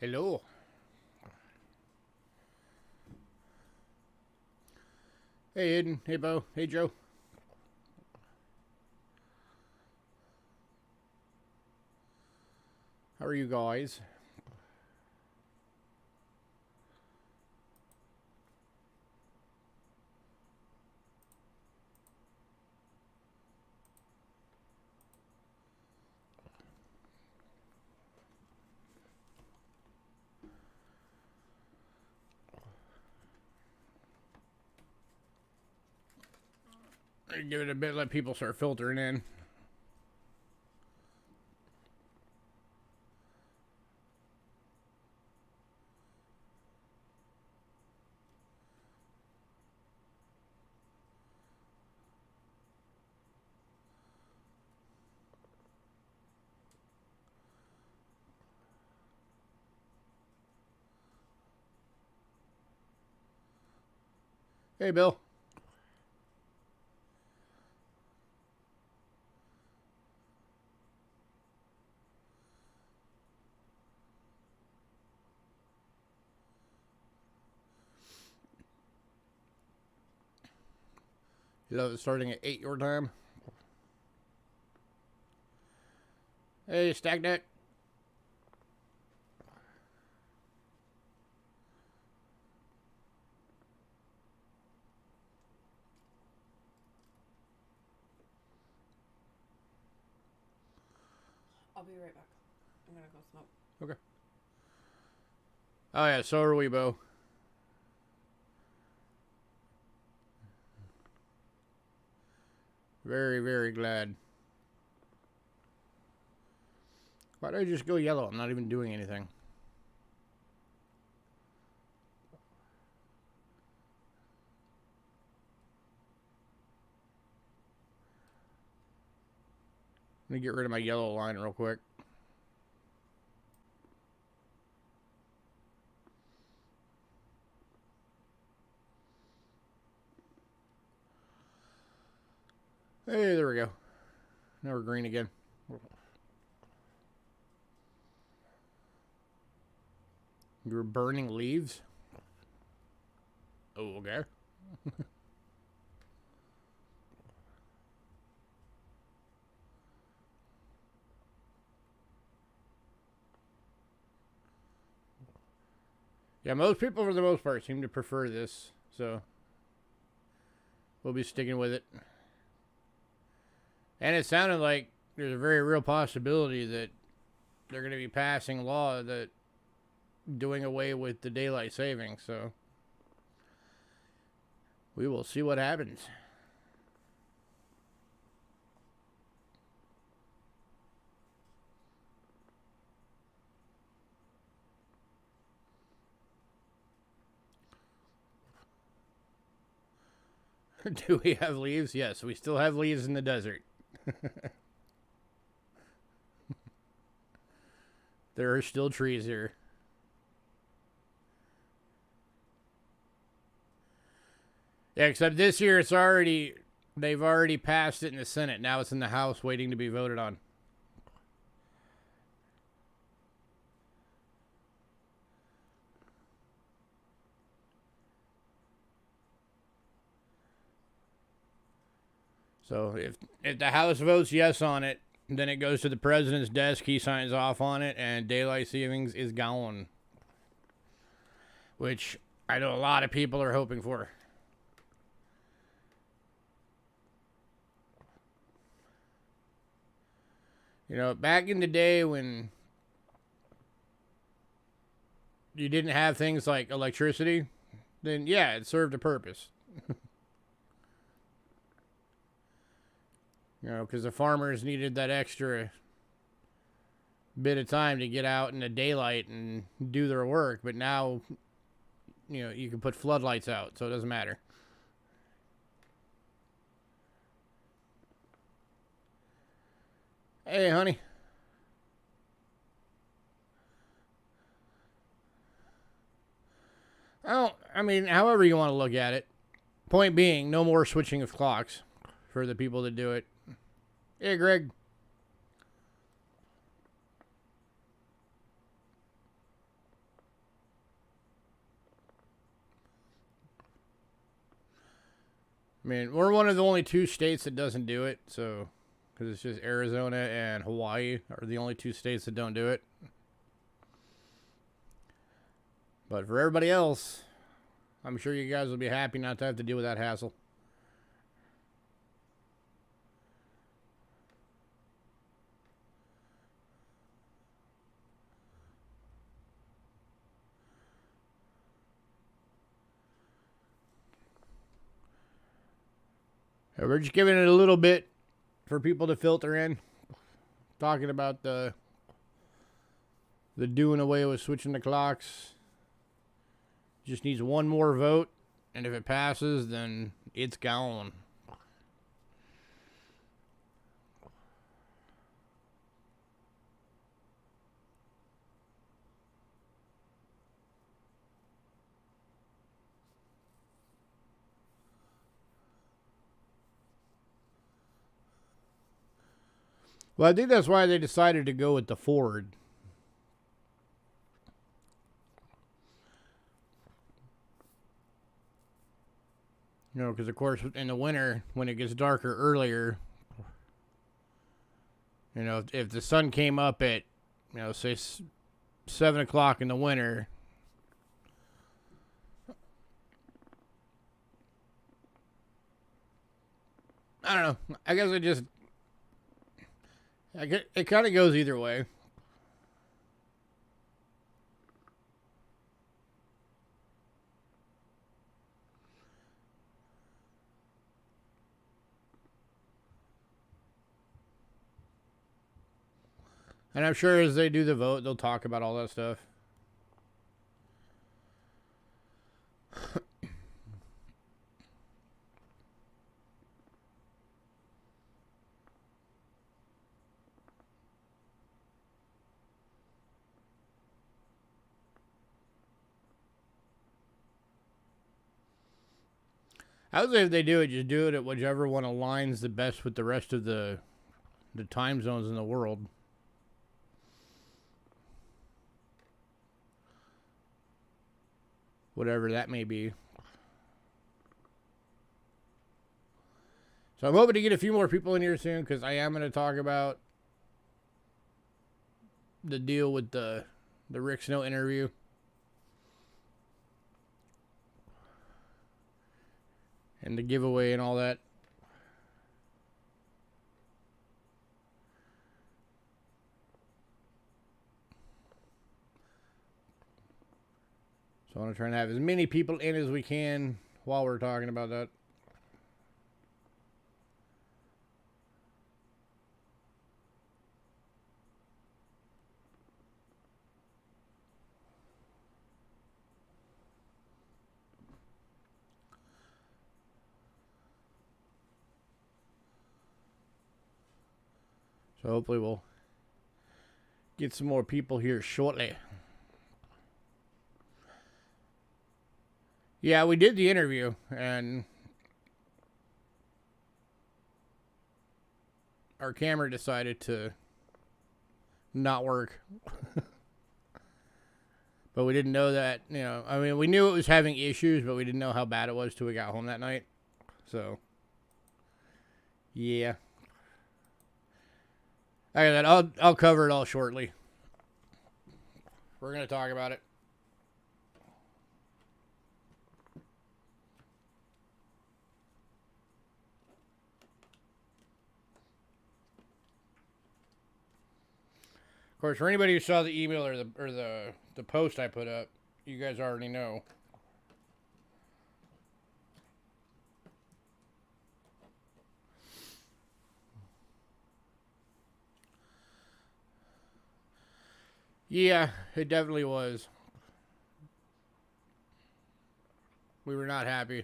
Hello. Hey, Aiden. Hey, Bo. Hey, Joe. How are you guys? Give it a bit, let people start filtering in. Hey, Bill. You love it starting at 8 your time? Hey, Stack Deck. I'll be right back. I'm gonna go smoke. Okay. Oh, yeah, so are we, Bo. Very, very glad. Why did I just go yellow? I'm not even doing anything. Let me get rid of my yellow line real quick. Hey, there we go. Now we're green again. You were burning leaves? Oh, okay. Yeah, most people, for the most part, seem to prefer this, so we'll be sticking with it. And it sounded like there's a very real possibility that they're going to be passing law that doing away with the daylight saving, so we will see what happens. Do we have leaves? Yes, we still have leaves in the desert. There are still trees here. Yeah, except this year they've already passed it in the Senate. Now it's in the House waiting to be voted on. So if the House votes yes on it, then it goes to the president's desk. He signs off on it, and daylight savings is gone. Which I know a lot of people are hoping for. You know, back in the day when you didn't have things like electricity, then yeah, it served a purpose. You know, because the farmers needed that extra bit of time to get out in the daylight and do their work. But now, you know, you can put floodlights out, so it doesn't matter. Hey, honey. Oh, I mean, however you want to look at it. Point being, no more switching of clocks for the people that do it. Hey, Greg. mean, we're one of the only 2 states that doesn't do it, so because it's just Arizona and Hawaii are the only 2 states that don't do it. But for everybody else, I'm sure you guys will be happy not to have to deal with that hassle. We're just giving it a little bit for people to filter in. Talking about the doing away with switching the clocks. Just needs one more vote, and if it passes, then it's gone. Well, I think that's why they decided to go with the Ford. You know, because of course in the winter, when it gets darker earlier, you know, if the sun came up at, you know, say 7 o'clock in the winter, I don't know. I guess it kind of goes either way. And I'm sure as they do the vote, they'll talk about all that stuff. I would say if they do it, just do it at whichever one aligns the best with the rest of the time zones in the world. Whatever that may be. So I'm hoping to get a few more people in here soon, because I am going to talk about the deal with the Rick Snow interview. And the giveaway and all that. So I want to try and have as many people in as we can while we're talking about that. So hopefully we'll get some more people here shortly. Yeah, we did the interview, and our camera decided to not work. But we didn't know that, you know, I mean, we knew it was having issues, but we didn't know how bad it was till we got home that night. So, yeah. Okay, then I'll cover it all shortly. We're going to talk about it. Of course, for anybody who saw the email or the post I put up, you guys already know. Yeah, it definitely was. We were not happy.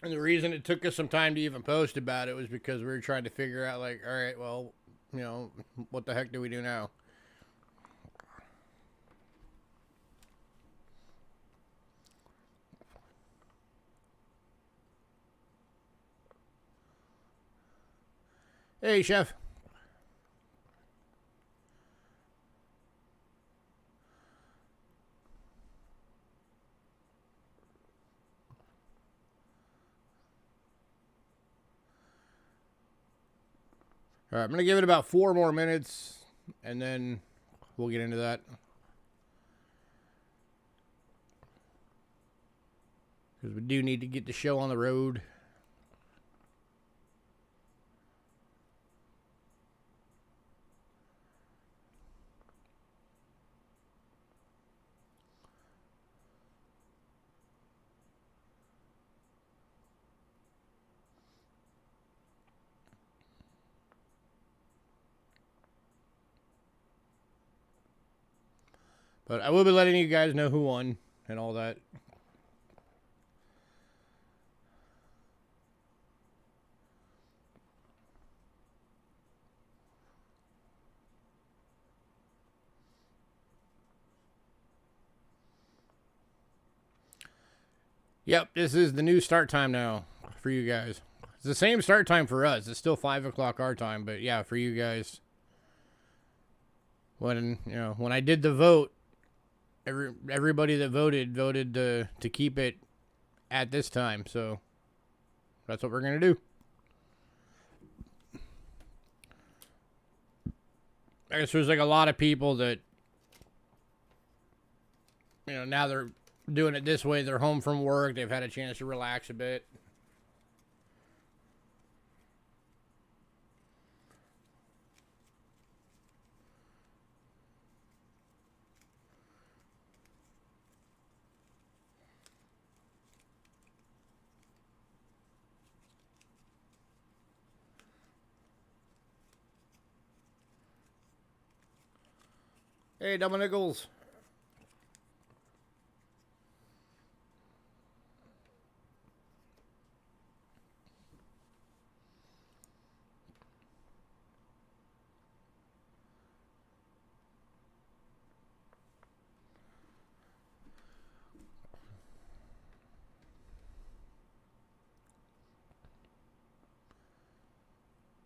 And the reason it took us some time to even post about it was because we were trying to figure out, like, all right, well, you know, what the heck do we do now? Hey, Chef. All right, I'm going to give it about 4 more minutes, and then we'll get into that. Because we do need to get the show on the road. But I will be letting you guys know who won and all that. Yep, this is the new start time now for you guys. It's the same start time for us. It's still 5 o'clock our time, but yeah, for you guys. When I did the vote, everybody that voted to keep it at this time, so that's what we're gonna do. I guess there's like a lot of people that now they're doing it this way. They're home from work. They've had a chance to relax a bit. Hey, Dominicals.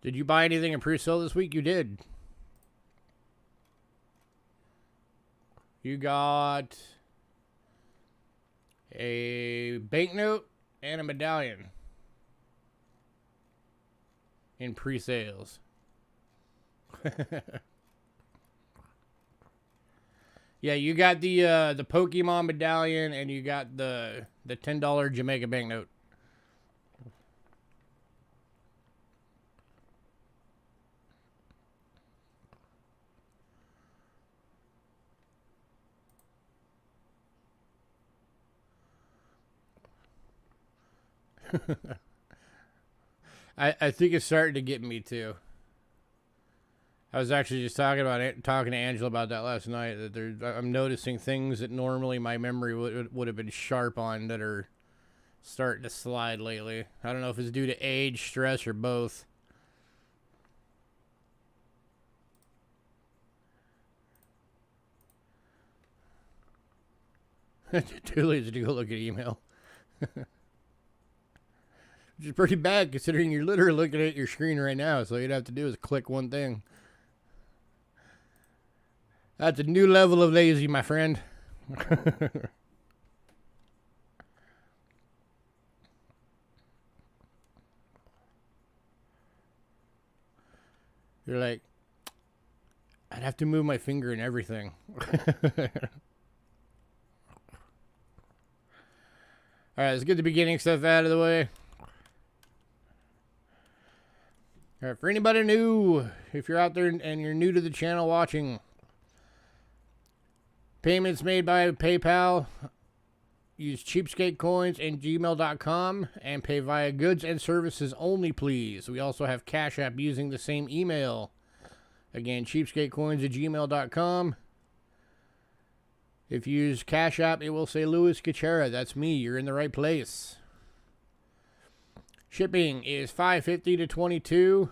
Did you buy anything in pre-sale this week? You did. You got a banknote and a medallion in pre-sales. Yeah, you got the Pokemon medallion and you got the $10 Jamaica banknote. I think it's starting to get me too. I was actually just talking to Angela about that last night. That I'm noticing things that normally my memory would have been sharp on that are starting to slide lately. I don't know if it's due to age, stress, or both. Too lazy to go look at email. Which is pretty bad considering you're literally looking at your screen right now. So all you'd have to do is click one thing. That's a new level of lazy, my friend. You're like, I'd have to move my finger and everything. All right, let's get the beginning stuff out of the way. All right, for anybody new, if you're out there and you're new to the channel watching, payments made by PayPal, use Cheapskate Coins and gmail.com and pay via goods and services only, please. We also have Cash App using the same email. Again, Cheapskate Coins at gmail.com. If you use Cash App, it will say Louis Cachera. That's me. You're in the right place. Shipping is $5.50 to $22.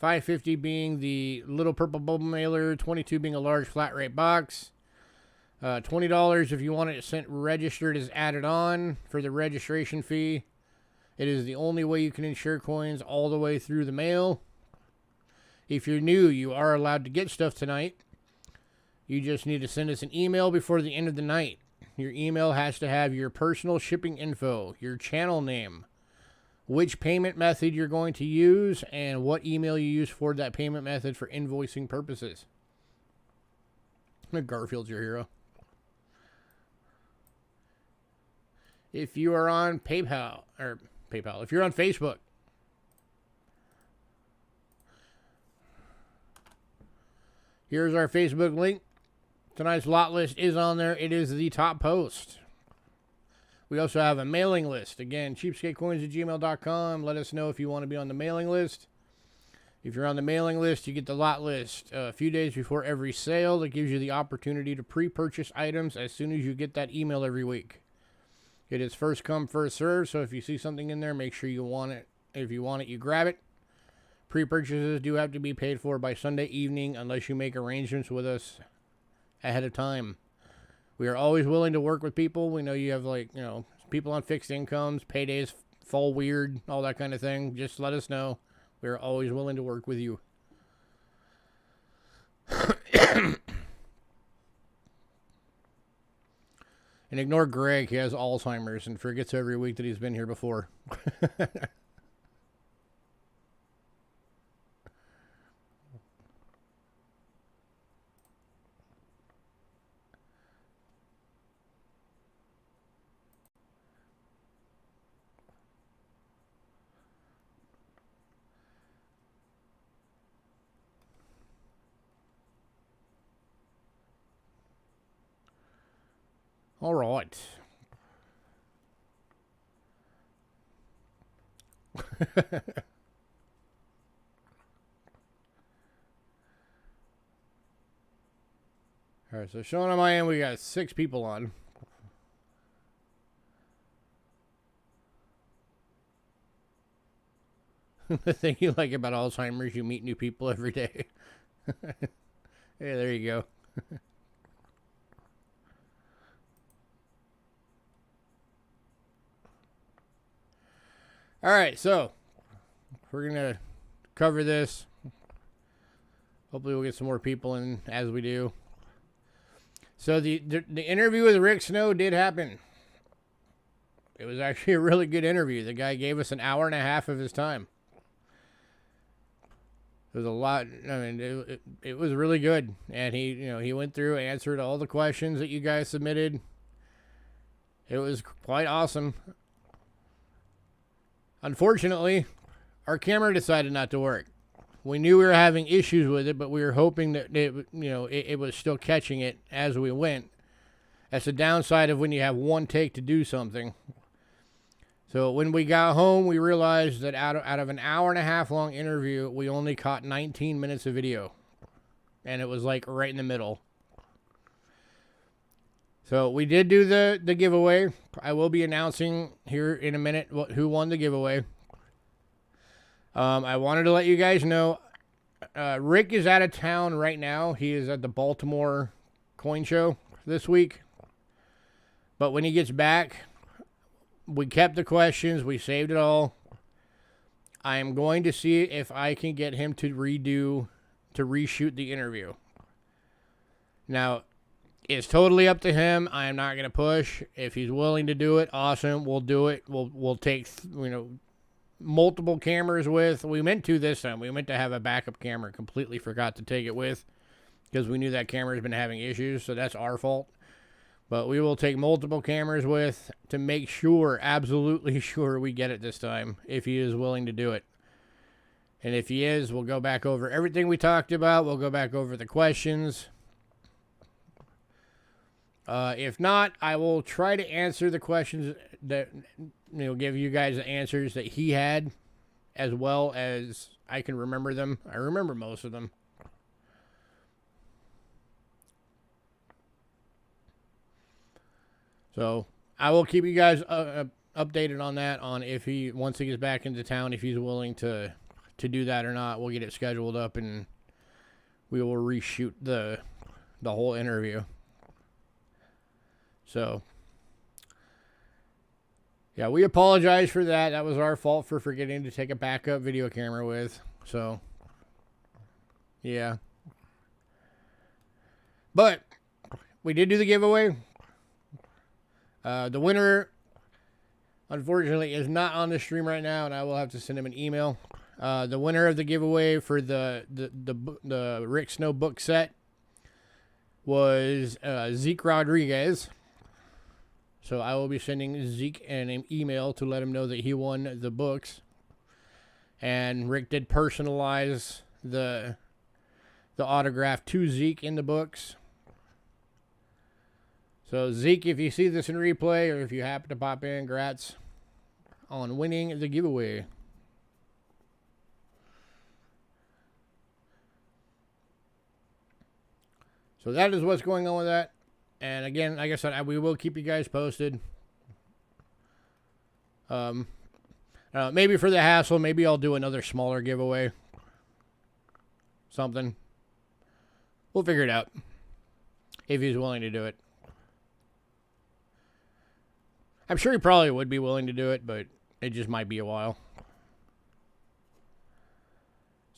$5.50 being the little purple bubble mailer, $22 being a large flat rate box. $20 if you want it sent registered is added on for the registration fee. It is the only way you can insure coins all the way through the mail. If you're new, you are allowed to get stuff tonight. You just need to send us an email before the end of the night. Your email has to have your personal shipping info, your channel name, which payment method you're going to use, and what email you use for that payment method for invoicing purposes. Garfield's your hero. If you are on PayPal, if you're on Facebook, here's our Facebook link. Tonight's lot list is on there. It is the top post. We also have a mailing list. Again, cheapskatecoins@gmail.com. Let us know if you want to be on the mailing list. If you're on the mailing list, you get the lot list a few days before every sale. That gives you the opportunity to pre-purchase items as soon as you get that email every week. It is first come, first serve, so if you see something in there, make sure you want it. If you want it, you grab it. Pre-purchases do have to be paid for by Sunday evening unless you make arrangements with us ahead of time. We are always willing to work with people. We know you have, people on fixed incomes, paydays fall weird, all that kind of thing. Just let us know. We are always willing to work with you. And ignore Greg. He has Alzheimer's and forgets every week that he's been here before. All right. All right, so showing on my end, we got 6 people on. The thing you like about Alzheimer's, you meet new people every day. Hey, there you go. All right, so we're going to cover this. Hopefully we'll get some more people in as we do. So the interview with Rick Snow did happen. It was actually a really good interview. The guy gave us an hour and a half of his time. It was a lot. I mean, it was really good. And he went through, answered all the questions that you guys submitted. It was quite awesome. Unfortunately, our camera decided not to work. We knew we were having issues with it, but we were hoping that it was still catching it as we went. That's the downside of when you have one take to do something. So when we got home, we realized that out of an hour and a half long interview, we only caught 19 minutes of video. And it was like right in the middle. So we did do the giveaway. I will be announcing here in a minute who won the giveaway. I wanted to let you guys know, Rick is out of town right now. He is at the Baltimore coin show this week. But when he gets back, we kept the questions. We saved it all. I am going to see if I can get him to reshoot the interview. Now, it's totally up to him. I am not going to push. If he's willing to do it, awesome. We'll do it. We'll take, multiple cameras with. We meant to this time. We meant to have a backup camera. Completely forgot to take it with because we knew that camera's been having issues, so that's our fault. But we will take multiple cameras with to make sure, absolutely sure we get it this time if he is willing to do it. And if he is, we'll go back over everything we talked about. We'll go back over the questions. If not, I will try to answer the questions that, give you guys the answers that he had as well as I can remember them. I remember most of them. So I will keep you guys updated on that, on if once he gets back into town, if he's willing to do that or not. We'll get it scheduled up and we will reshoot the whole interview. So, yeah, we apologize for that. That was our fault for forgetting to take a backup video camera with. So, yeah. But we did do the giveaway. The winner unfortunately, is not on the stream right now, and I will have to send him an email. The winner of the giveaway for the Rick Snow book set was Zeke Rodriguez. So I will be sending Zeke an email to let him know that he won the books. And Rick did personalize the autograph to Zeke in the books. So Zeke, if you see this in replay or if you happen to pop in, congrats on winning the giveaway. So that is what's going on with that. And again, like I said, we will keep you guys posted. Maybe for the hassle, maybe I'll do another smaller giveaway. Something. We'll figure it out. If he's willing to do it. I'm sure he probably would be willing to do it, but it just might be a while.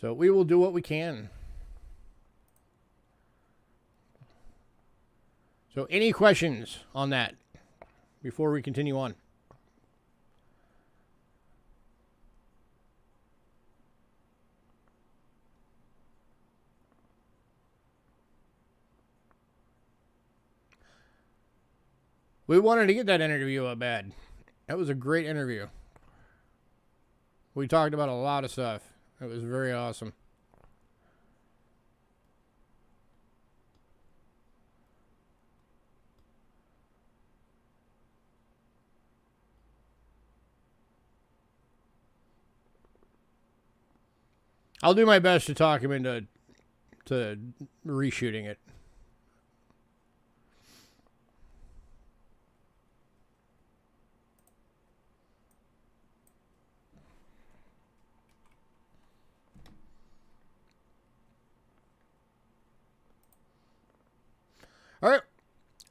So we will do what we can. So any questions on that before we continue on? We wanted to get that interview up bad. That was a great interview. We talked about a lot of stuff. It was very awesome. I'll do my best to talk him into reshooting it. All right.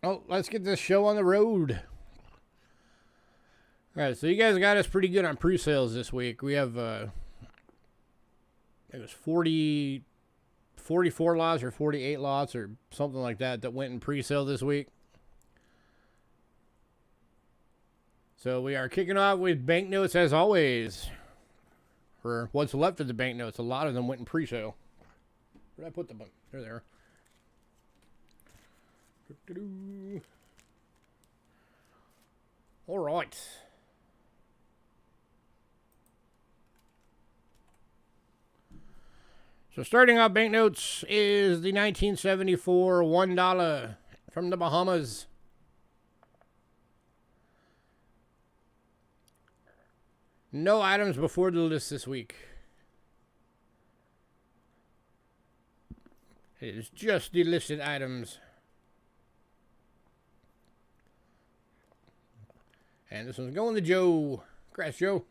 Well, let's get this show on the road. All right, so you guys got us pretty good on pre-sales this week. We have it was 44 lots or 48 lots or something like that went in pre-sale this week. So we are kicking off with banknotes as always. For what's left of the banknotes, a lot of them went in pre-sale. Where did I put them? There they are. All right. So starting off banknotes is the 1974 $1 from the Bahamas. No items before the list this week. It is just the listed items. And this one's going to Joe. Congrats, Joe.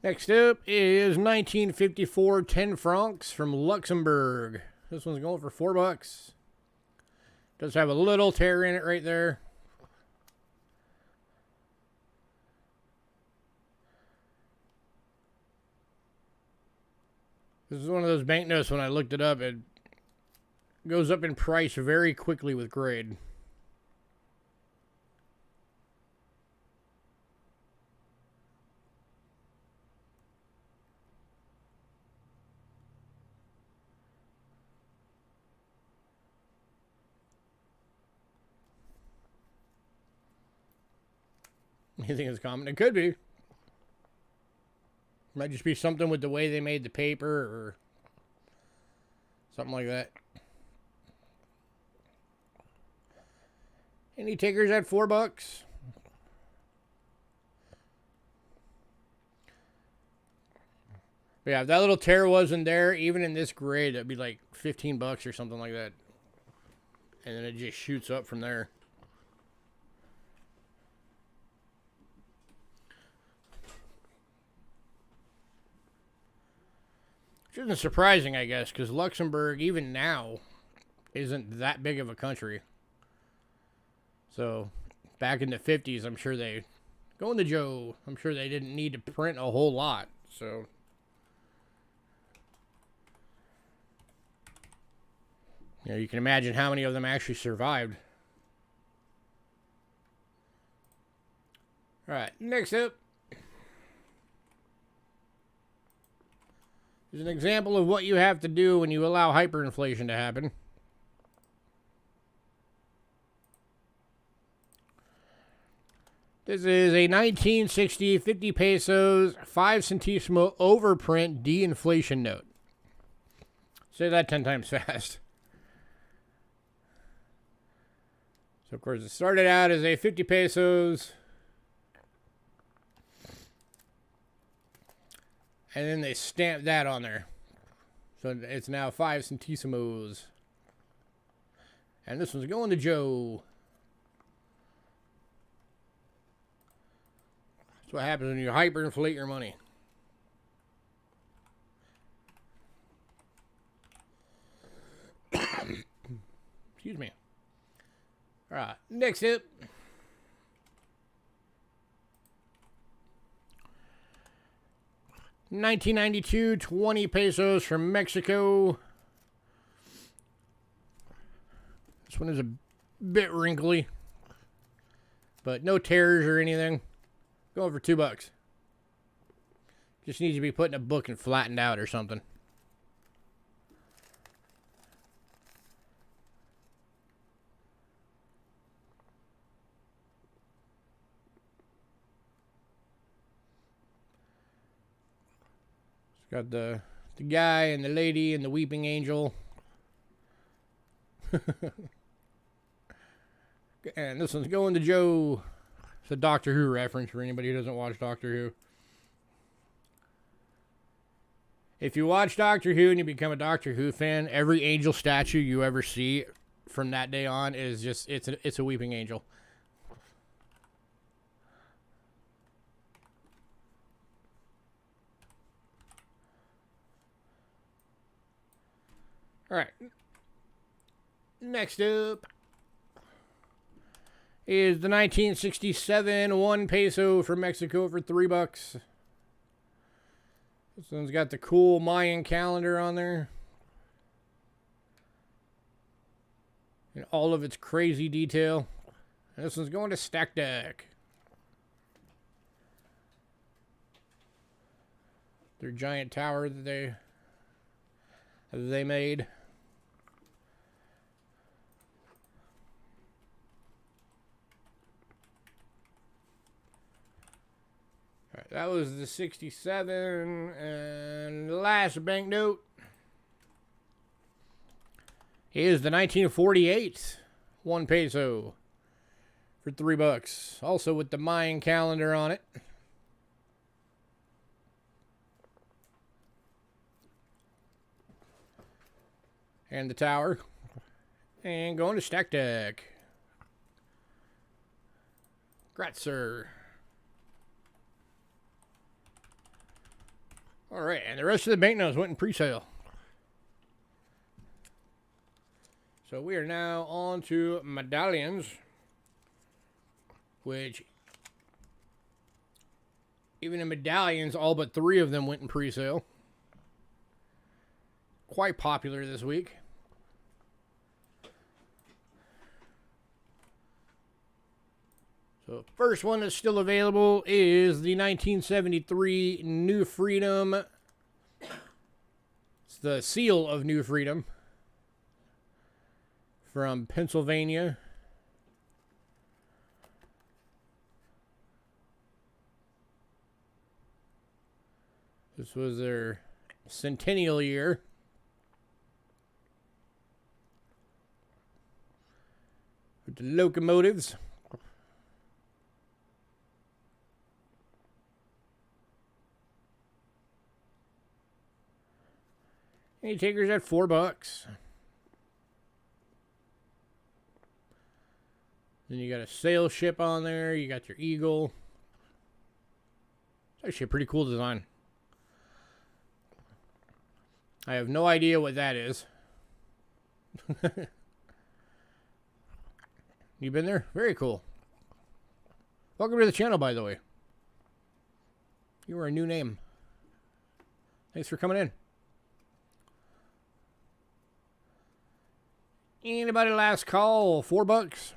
Next up is 1954 10 francs from Luxembourg. This one's going for $4. Does have a little tear in it right there. This is one of those banknotes, when I looked it up, it goes up in price very quickly with grade. You think it's common? It could be. Might just be something with the way they made the paper or something like that. Any takers at $4? But yeah, if that little tear wasn't there, even in this grade, that'd be like $15 or something like that. And then it just shoots up from there. Which isn't surprising, I guess, because Luxembourg, even now, isn't that big of a country. So, Back in the 50s, I'm sure they... Going to Joe. I'm sure they didn't need to print a whole lot, so... You know, you can imagine how many of them actually survived. Alright, next up is an example of what you have to do when you allow hyperinflation to happen. This is a 1960 50 pesos 5 centésimo overprint de-inflation note. Say that 10 times fast. So, of course, it started out as a 50 pesos. And then they stamped that on there. So it's now 5 centésimos. And this one's going to Joe. That's what happens when you hyperinflate your money. Excuse me. All right, next up. $1992 20 pesos from Mexico. This one is a bit wrinkly, but no tears or anything. Going for $2. Just needs to be put in a book and flattened out or something. Got the guy and the lady and the weeping angel. And this one's going to Joe. It's a Doctor Who reference for anybody who doesn't watch Doctor Who. If you watch Doctor Who and you become a Doctor Who fan, every angel statue you ever see from that day on is just, it's a weeping angel. All right. Next up is the 1967 1 peso from Mexico for $3. This one's got the cool Mayan calendar on there. And all of its crazy detail. And this one's going to Stack Deck. Their giant tower that they made. That was the 67, and the last banknote is the 1948 1 peso for $3, also with the Mayan calendar on it. And the tower. And going to Stack Deck. Congrats, sir. All right, and the rest of the banknotes went in pre-sale. So we are now on to Medallions, which even in Medallions, all but 3 of them went in pre-sale. Quite popular this week. So first one that's still available is the 1973 New Freedom. It's the seal of New Freedom from Pennsylvania. This was their centennial year. With the locomotives. Any takers at $4. Then you got a sail ship on there. You got your eagle. It's actually a pretty cool design. I have no idea what that is. You been there? Very cool. Welcome to the channel, by the way. You are a new name. Thanks for coming in. Anybody last call? $4.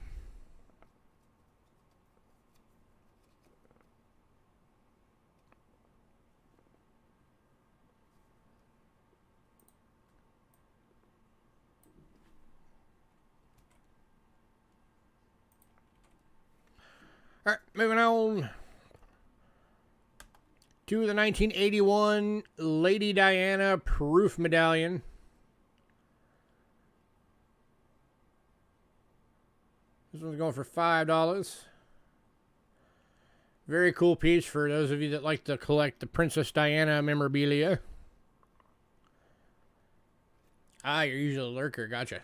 All right, moving on to the 1981 Lady Diana proof medallion. This one's going for $5. Very cool piece for those of you that like to collect the Princess Diana memorabilia. Ah, you're usually a lurker. Gotcha.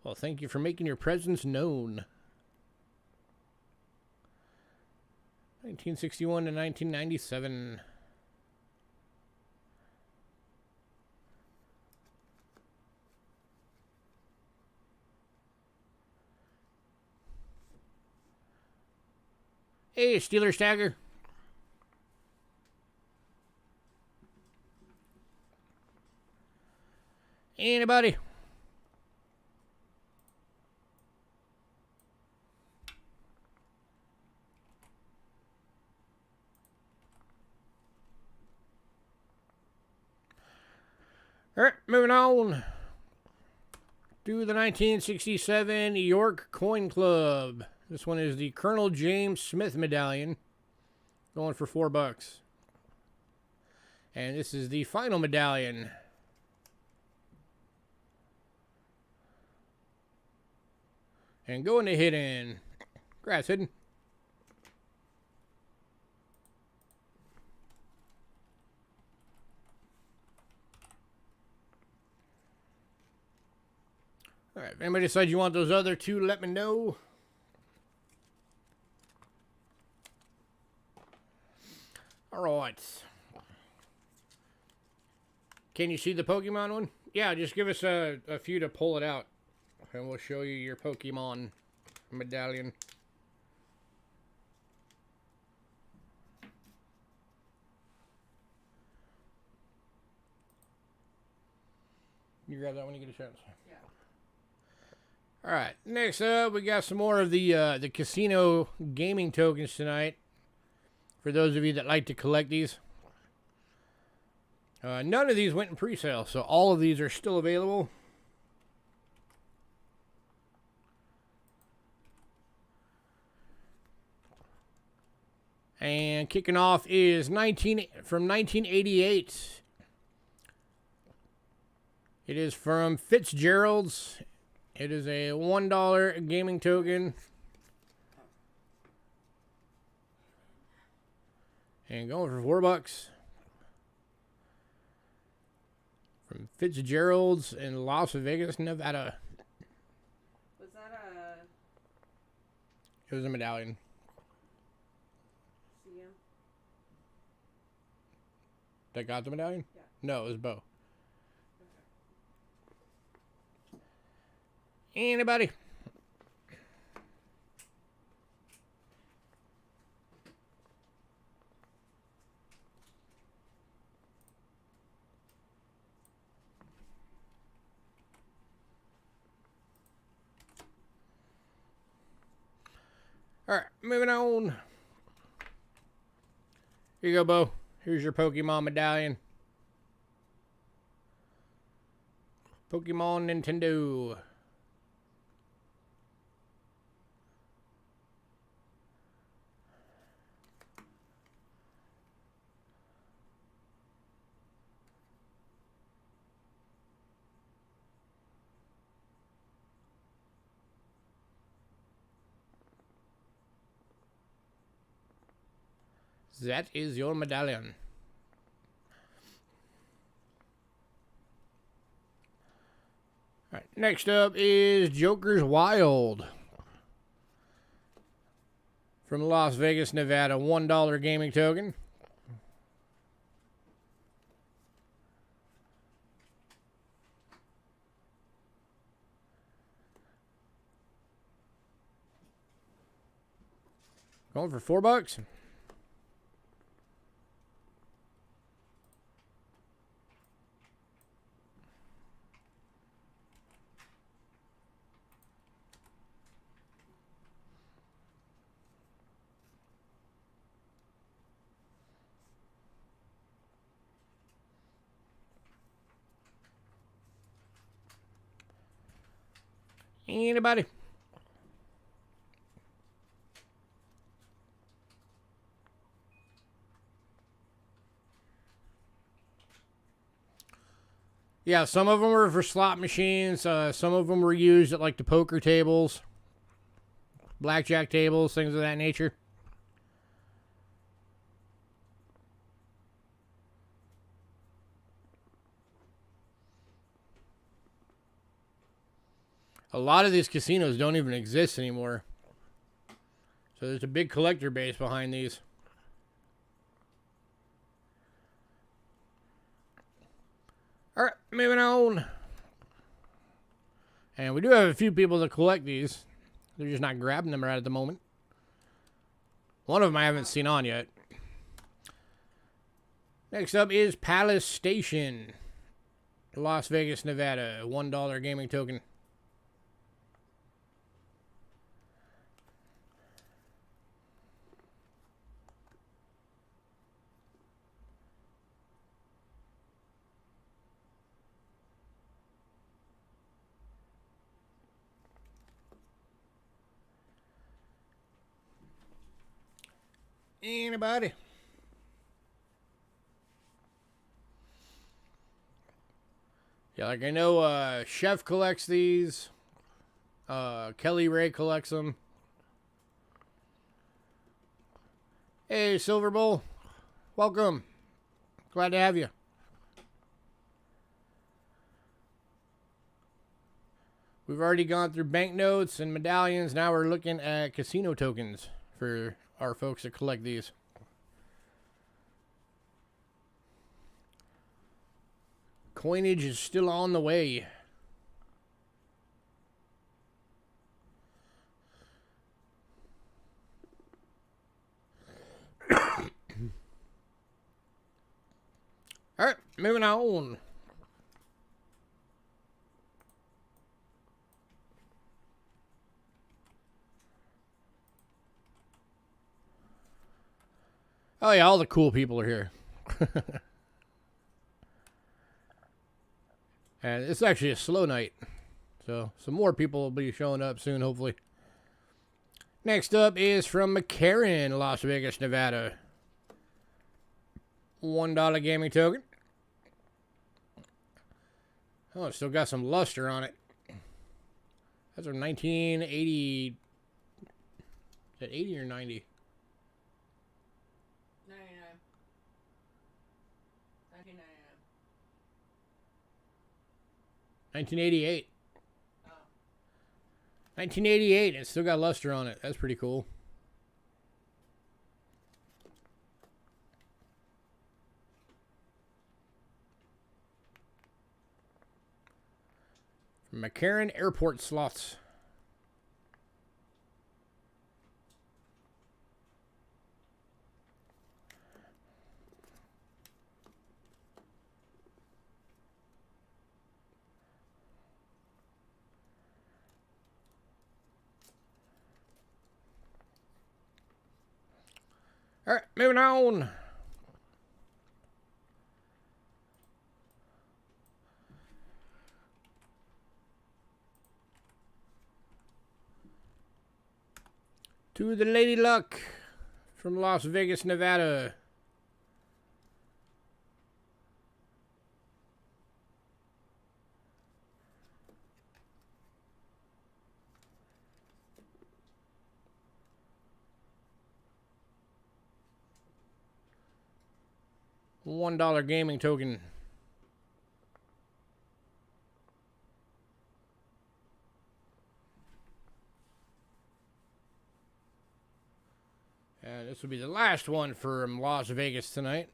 Well, thank you for making your presence known. 1961 to 1997. Hey, Steeler Stagger. Anybody? All right, moving on to the 1967 York Coin Club. This one is the Colonel James Smith medallion, going for $4. And this is the final medallion. And going to hidden. Grass hidden. All right, if anybody decides you want those other two, let me know. All right. Can you see the Pokemon one? Yeah, just give us a few to pull it out, and we'll show you your Pokemon medallion. You grab that when you get a chance. Yeah. All right, next up, we got some more of the casino gaming tokens tonight. For those of you that like to collect these. None of these went in pre-sale, so all of these are still available. And kicking off is from 1988. It is from Fitzgerald's. It is a $1 gaming token. And going for $4. From Fitzgerald's in Las Vegas, Nevada. Was that It was a medallion. CM? That got the medallion? Yeah. No, it was Bo. Okay. Anybody? All right, moving on. Here you go, Bo. Here's your Pokemon medallion. Pokemon Nintendo. That is your medallion. All right, next up is Joker's Wild. From Las Vegas, Nevada, $1 gaming token. Going for $4. Anybody? Yeah, some of them were for slot machines. Some of them were used at like the poker tables, blackjack tables, things of that nature. A lot of these casinos don't even exist anymore. So there's a big collector base behind these. All right, moving on. And we do have a few people that collect these. They're just not grabbing them right at the moment. One of them I haven't seen on yet. Next up is Palace Station, Las Vegas, Nevada. $1 gaming token. Anybody? Yeah, like I know Chef collects these. Kelly Ray collects them. Hey, Silver Bowl. Welcome. Glad to have you. We've already gone through banknotes and medallions. Now we're looking at casino tokens for our folks that collect these. Coinage is still on the way. All right, moving on. Oh yeah, all the cool people are here. And it's actually a slow night. So some more people will be showing up soon, hopefully. Next up is from McCarran, Las Vegas, Nevada. $1 gaming token. Oh, it's still got some luster on it. That's a 1980. Is that 80 or 90? 1988. Oh. 1988. It's still got luster on it. That's pretty cool. McCarran Airport Slots. All right, moving on. To the Lady Luck from Las Vegas, Nevada. $1 gaming token. And this will be the last one from Las Vegas tonight.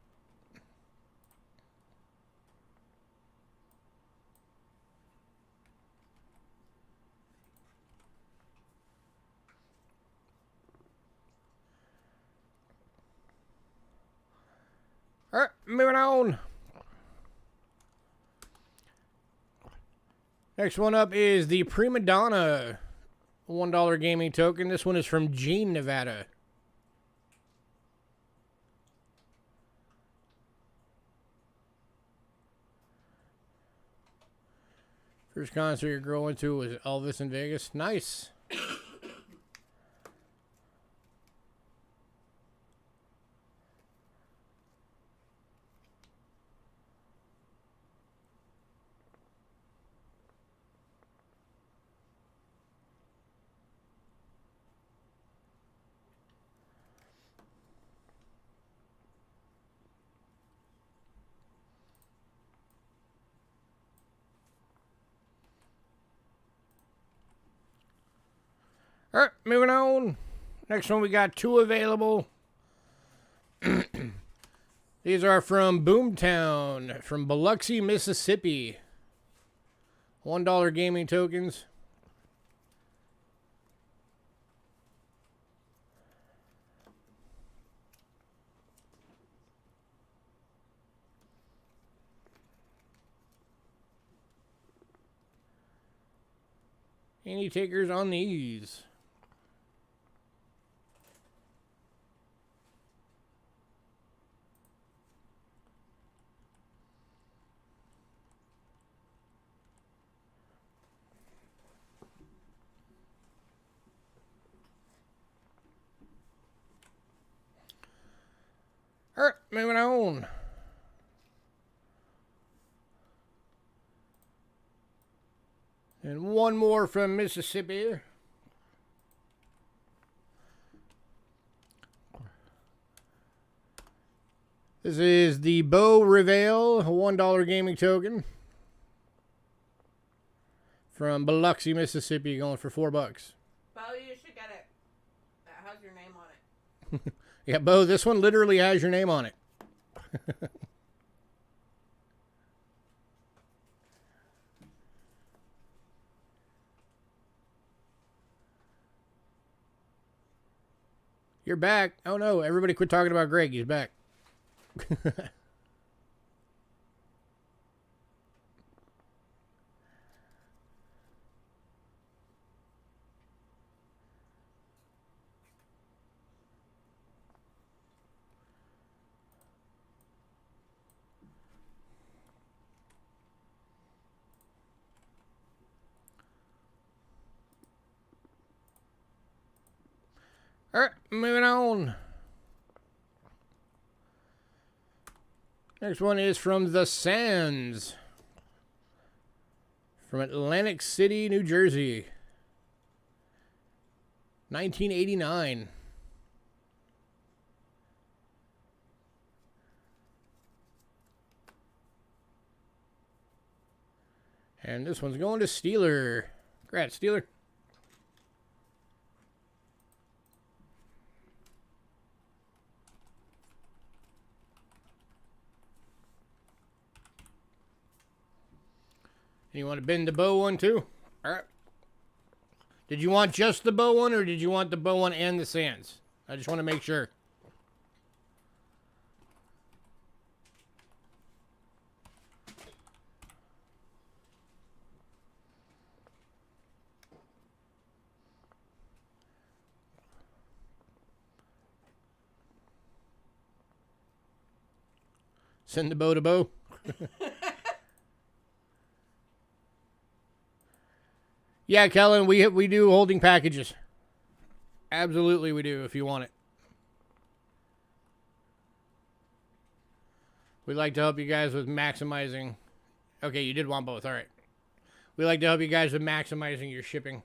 moving on. Next one up is the Prima Donna $1 gaming token. This one is from Jean, Nevada. First concert you're going to was Elvis in Vegas. Nice. All right, moving on. Next one, we got two available. These are from Boomtown, from Biloxi, Mississippi. $1 gaming tokens. Any takers on these? All right, moving on. And one more from Mississippi. This is the Beau Reveal, a $1 gaming token. From Biloxi, Mississippi, going for $4. Bo, you should get it. That has your name on it. Yeah, Bo, this one literally has your name on it. You're back. Oh no, everybody quit talking about Greg. He's back. All right, moving on. Next one is from The Sands. From Atlantic City, New Jersey. 1989. And this one's going to Steeler. Congrats, Steeler. You want to bend the Beau one too? All right. Did you want just the Beau one or did you want the Beau one and the Sands? I just want to make sure. Send the Beau to Beau. Yeah, Kellen, we do holding packages. Absolutely we do if you want it. We'd like to help you guys with maximizing. Okay, you did want both. All right. We'd like to help you guys with maximizing your shipping.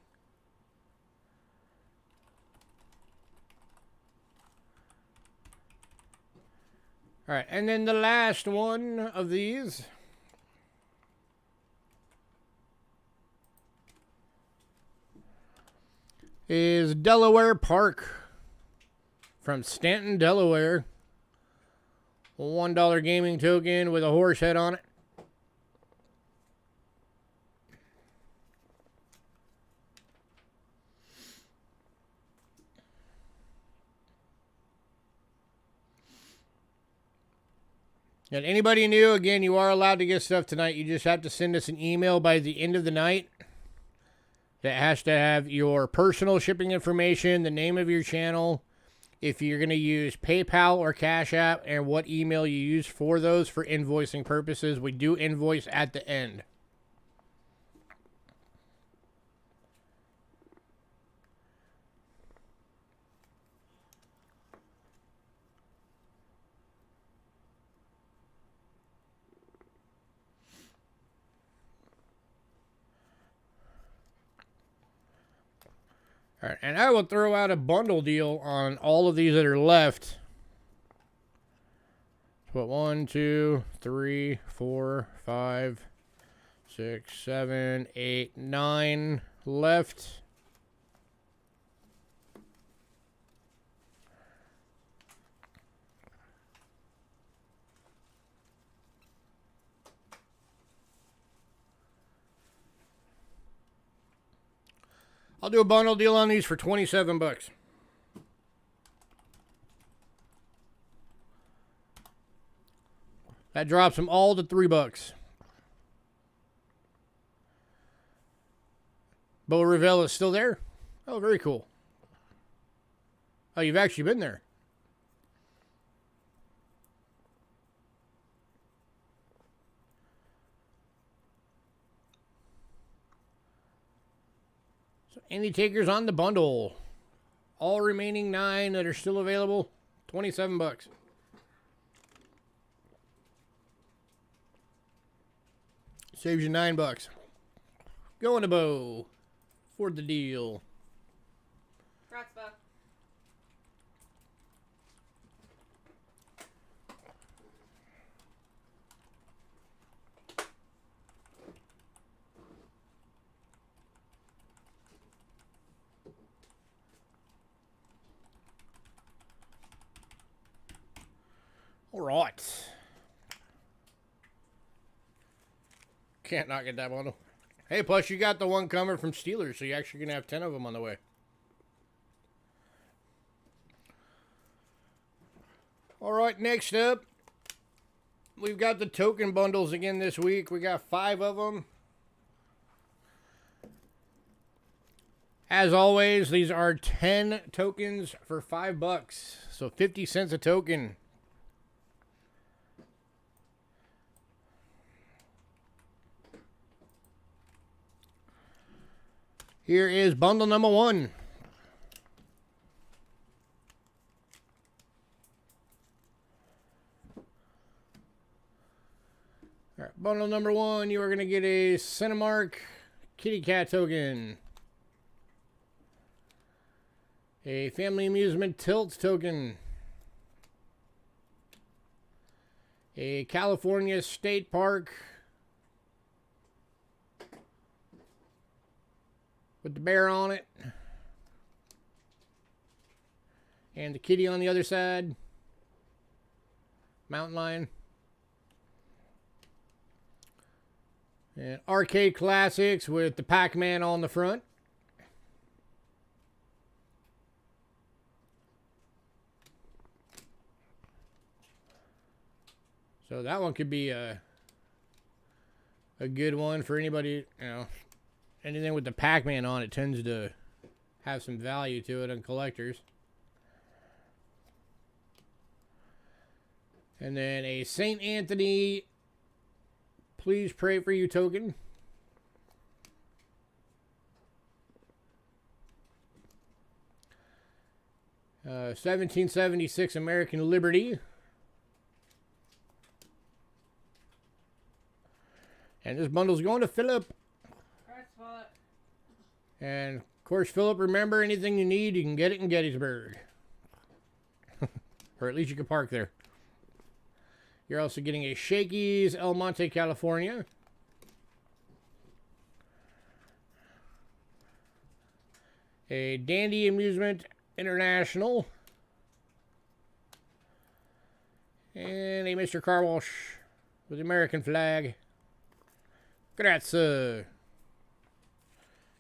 All right, and then the last one of these is Delaware Park from Stanton, Delaware. $1 gaming token with a horse head on it. And anybody new, again, you are allowed to get stuff tonight. You just have to send us an email by the end of the night that has to have your personal shipping information, the name of your channel, if you're going to use PayPal or Cash App, and what email you use for those for invoicing purposes. We do invoice at the end. All right, and I will throw out a bundle deal on all of these that are left. Put 1, 2, 3, 4, 5, 6, 7, 8, 9 left. I'll do a bundle deal on these for 27 bucks. That drops them all to $3. Bo Revell is still there? Oh, very cool. Oh, you've actually been there. So, any takers on the bundle? All remaining 9 that are still available, 27 bucks. Saves you $9. Going to Bo for the deal. Congrats, Bo. All right. Can't not get that bundle. Hey, plus you got the one coming from Steelers, so you're actually going to have 10 of them on the way. All right, next up, we've got the token bundles again this week. We got 5 of them. As always, these are 10 tokens for $5, so 50 cents a token. Here is bundle number 1. All right, bundle number 1, you are going to get a Cinemark Kitty Cat token, a Family Amusement Tilt token, a California State Park with the bear on it, and the kitty on the other side, mountain lion, and Arcade Classics with the Pac-Man on the front, so that one could be a good one for anybody, you know. Anything with the Pac-Man on it tends to have some value to it on collectors. And then a St. Anthony Please Pray For You token. Uh, 1776 American Liberty. And this bundle's going to Philip. And, of course, Philip, remember, anything you need, you can get it in Gettysburg. Or at least you can park there. You're also getting a Shakey's El Monte, California. A Dandy Amusement International. And a Mr. Car Wash with the American flag. Grazie.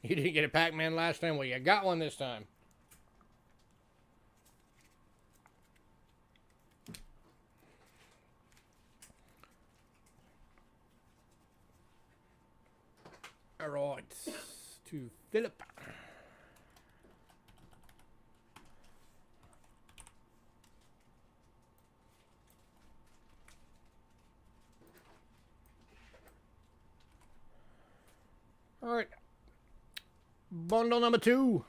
You didn't get a Pac-Man last time? Well, you got one this time. All right. To Philip. All right. Bundle number 2.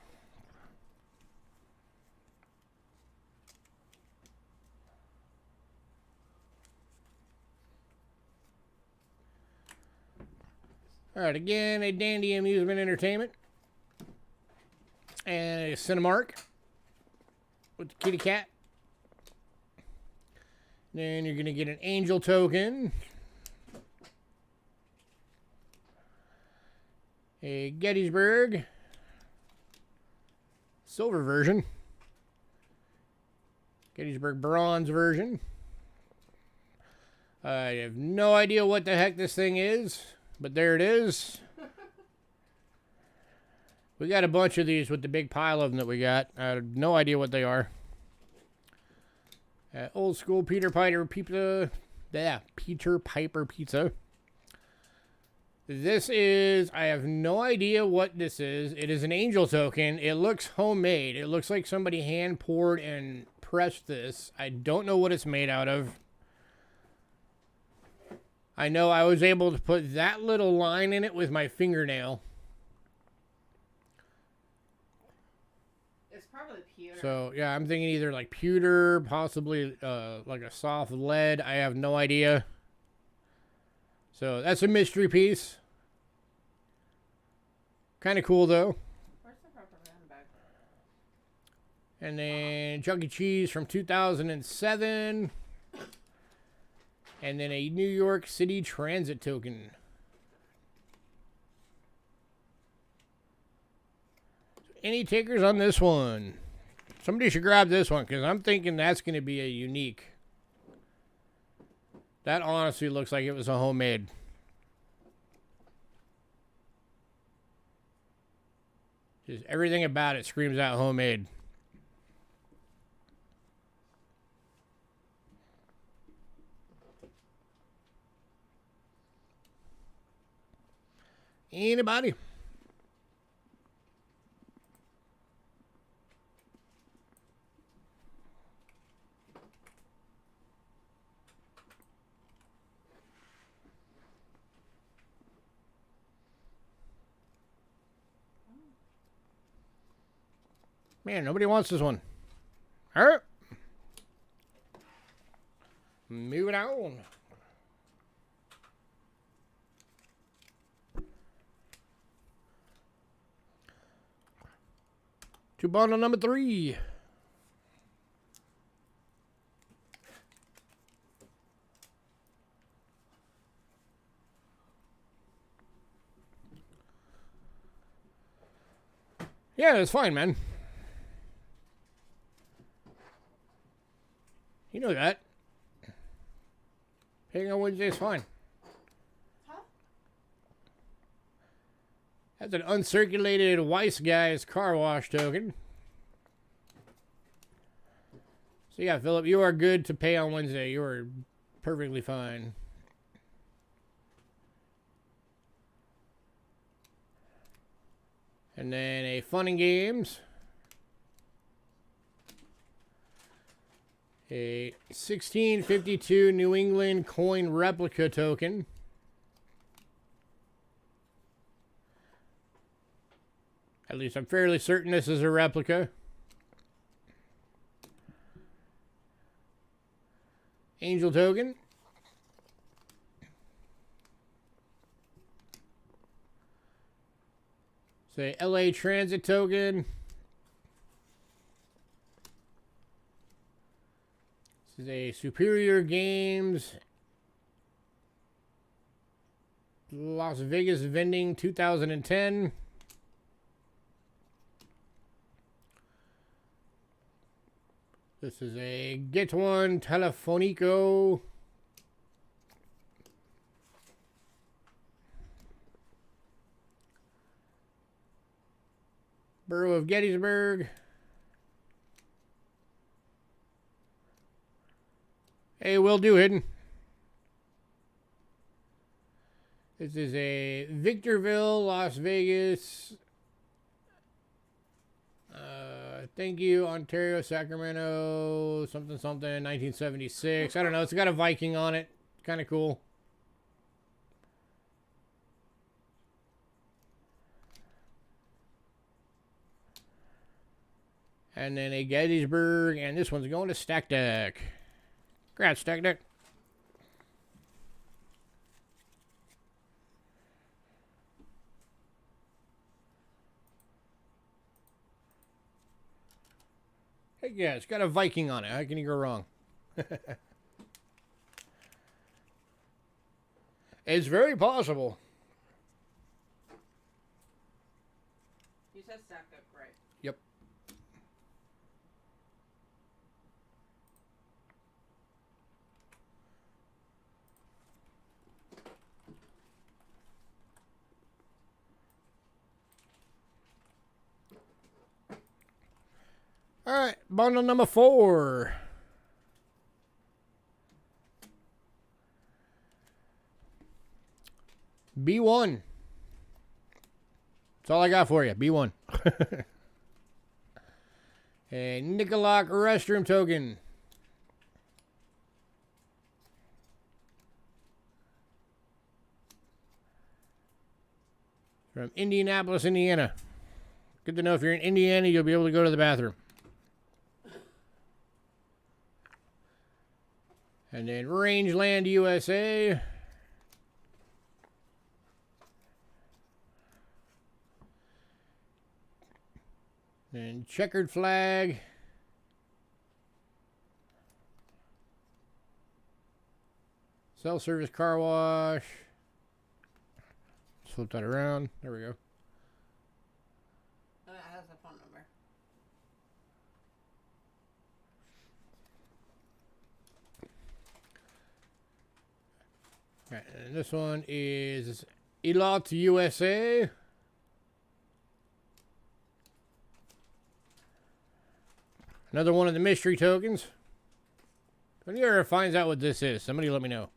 All right, again, a Dandy Amusement Entertainment. And a Cinemark with the kitty cat. Then you're going to get an Angel token. A Gettysburg silver version. Gettysburg bronze version. I have no idea what the heck this thing is, but there it is. We got a bunch of these with the big pile of them that we got. I have no idea what they are. Old school Peter Piper pizza. Yeah, Peter Piper pizza. This is, I have no idea what this is. It is an Angel token. It looks homemade. It looks like somebody hand poured and pressed this. I don't know what it's made out of. I know I was able to put that little line in it with my fingernail. It's probably pewter. So, yeah, I'm thinking either like pewter, possibly like a soft lead. I have no idea. So, that's a mystery piece. Kind of cool, though. Where's the rubber band bag? And then Chuck E. Cheese from 2007. And then a New York City Transit token. Any takers on this one? Somebody should grab this one, because I'm thinking that's going to be a unique. That honestly looks like it was a homemade. Just everything about it screams out homemade. Anybody? Man, nobody wants this one. All right. Moving on. To bundle number 3. Yeah, that's fine, man. You know that. Paying on Wednesday is fine. Huh? That's an uncirculated Weiss Guys car wash token. So yeah, Philip, you are good to pay on Wednesday. You are perfectly fine. And then a Fun and Games. A 1652 New England coin replica token. At least I'm fairly certain this is a replica. Angel token. Say LA Transit token. This is a Superior Games Las Vegas Vending 2010. This is a Get One Telefonico. Borough of Gettysburg. Hey, will do, Hidden. This is a Victorville, Las Vegas. Thank you, Ontario, Sacramento, something, 1976. I don't know. It's got a Viking on it. Kind of cool. And then a Gettysburg, and this one's going to Stack Deck. Congrats, Stack Deck. Heck yeah, it's got a Viking on it. How can you go wrong? It's very possible. You said stacked up, right? Yep. All right, bundle number 4. B1. That's all I got for you. B1. A Nicolak restroom token. From Indianapolis, Indiana. Good to know if you're in Indiana, you'll be able to go to the bathroom. And then Rangeland, USA. And checkered flag. Self-service car wash. Flip that around. There we go. That has a phone number. All right, and this one is Elot USA. Another one of the mystery tokens. If anyone ever finds out what this is, somebody let me know.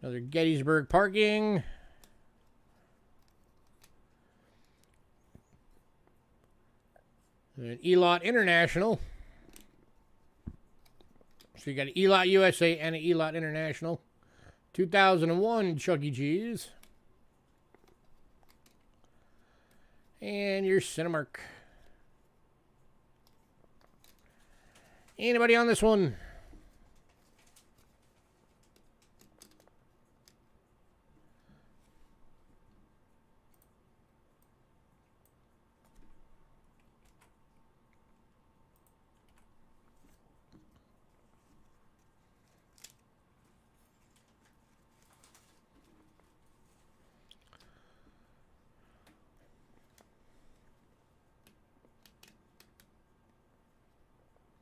Another Gettysburg parking. And Elot International. So you got an Elot USA and an Elot International. 2001 Chuck E. Cheese. And your Cinemark. Anybody on this one?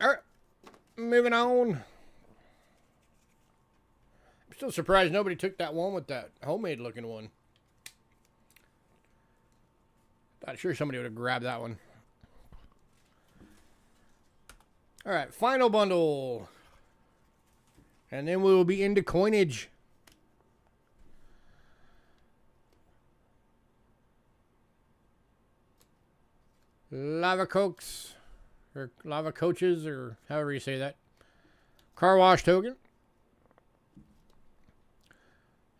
All right, moving on. I'm still surprised nobody took that one with that homemade looking one. Not sure somebody would have grabbed that one. All right, final bundle. And then we will be into coinage. Lava Cokes. Or Lava Coaches, or however you say that. Car wash token.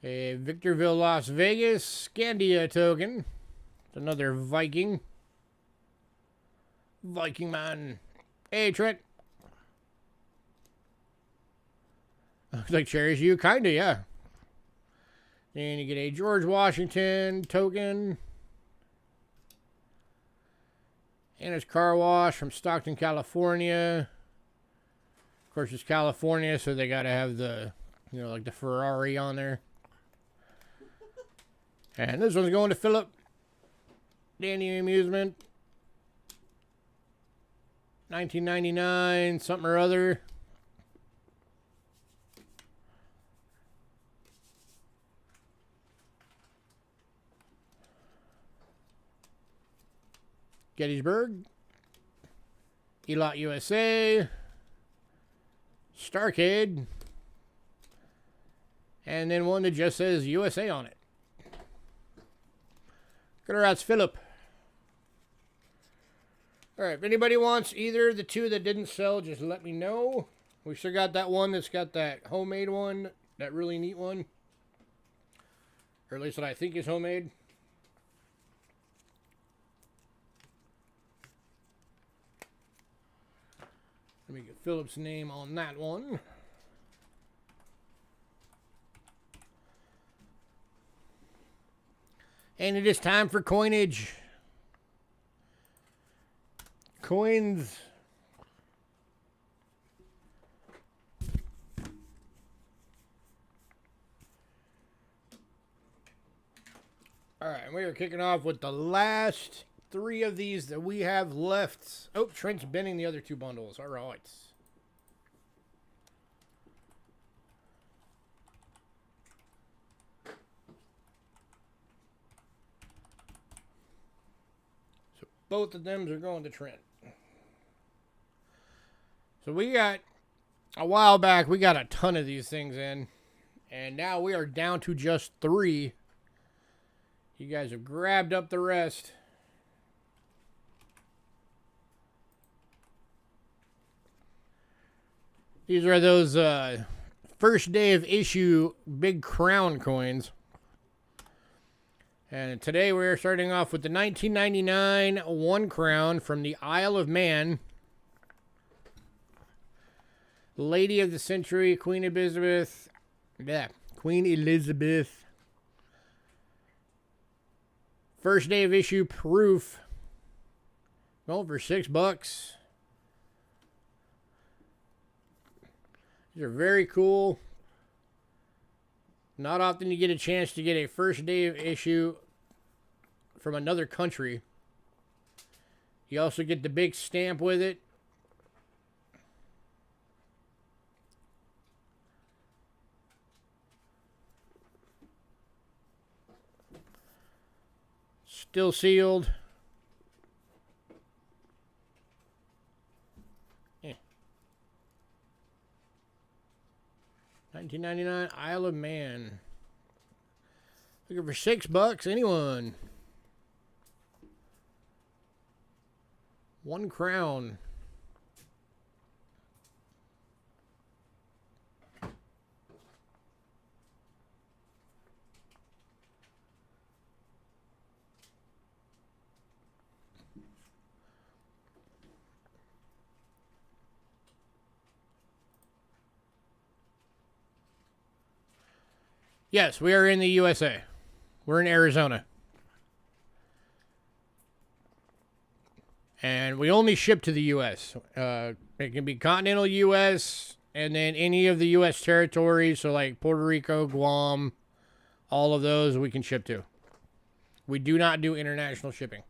A Victorville, Las Vegas Scandia token. It's another Viking. Viking man. Hey, Trent. Looks like Cherry's you. Kinda, yeah. And you get a George Washington token. And it's car wash from Stockton, California. Of course, it's California, so they got to have the, you know, like the Ferrari on there. And this one's going to Philip. Danny Amusement. 1999, something or other. Gettysburg, Elot USA, Starcade, And then one that just says USA on it. Congrats, Philip. Alright, if anybody wants either of the two that didn't sell, just let me know. We still got that one that's got that homemade one, that really neat one. Or at least what I think is homemade. Let me get Philip's name on that one. And it is time for coinage. Coins. All right, we are kicking off with the last three of these that we have left. Oh, Trent's bending the other two bundles. All right. So both of them are going to Trent. So we got, a while back, we got a ton of these things in. And now we are down to just 3. You guys have grabbed up the rest. These are those first day of issue big crown coins. And today we're starting off with the 1999 1 crown from the Isle of Man. Lady of the Century, Queen Elizabeth. Yeah, Queen Elizabeth. First day of issue proof. Going for $6. These are very cool. Not often you get a chance to get a first day of issue from another country. You also get the big stamp with it. Still sealed. Yeah. 1999 Isle of Man. Looking for $6. Anyone? 1 crown. Yes, we are in the USA. We're in Arizona. And we only ship to the U.S. It can be continental U.S. and then any of the U.S. territories. So like Puerto Rico, Guam, all of those we can ship to. We do not do international shipping.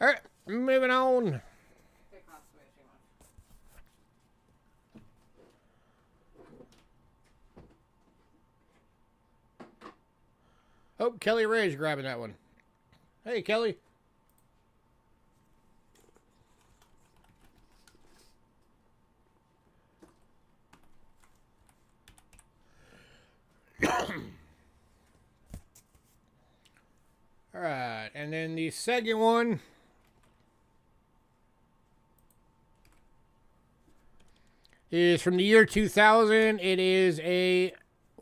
All right, moving on. Oh, Kelly Ray's grabbing that one. Hey, Kelly. All right, and then the second one is from the year 2000. It is a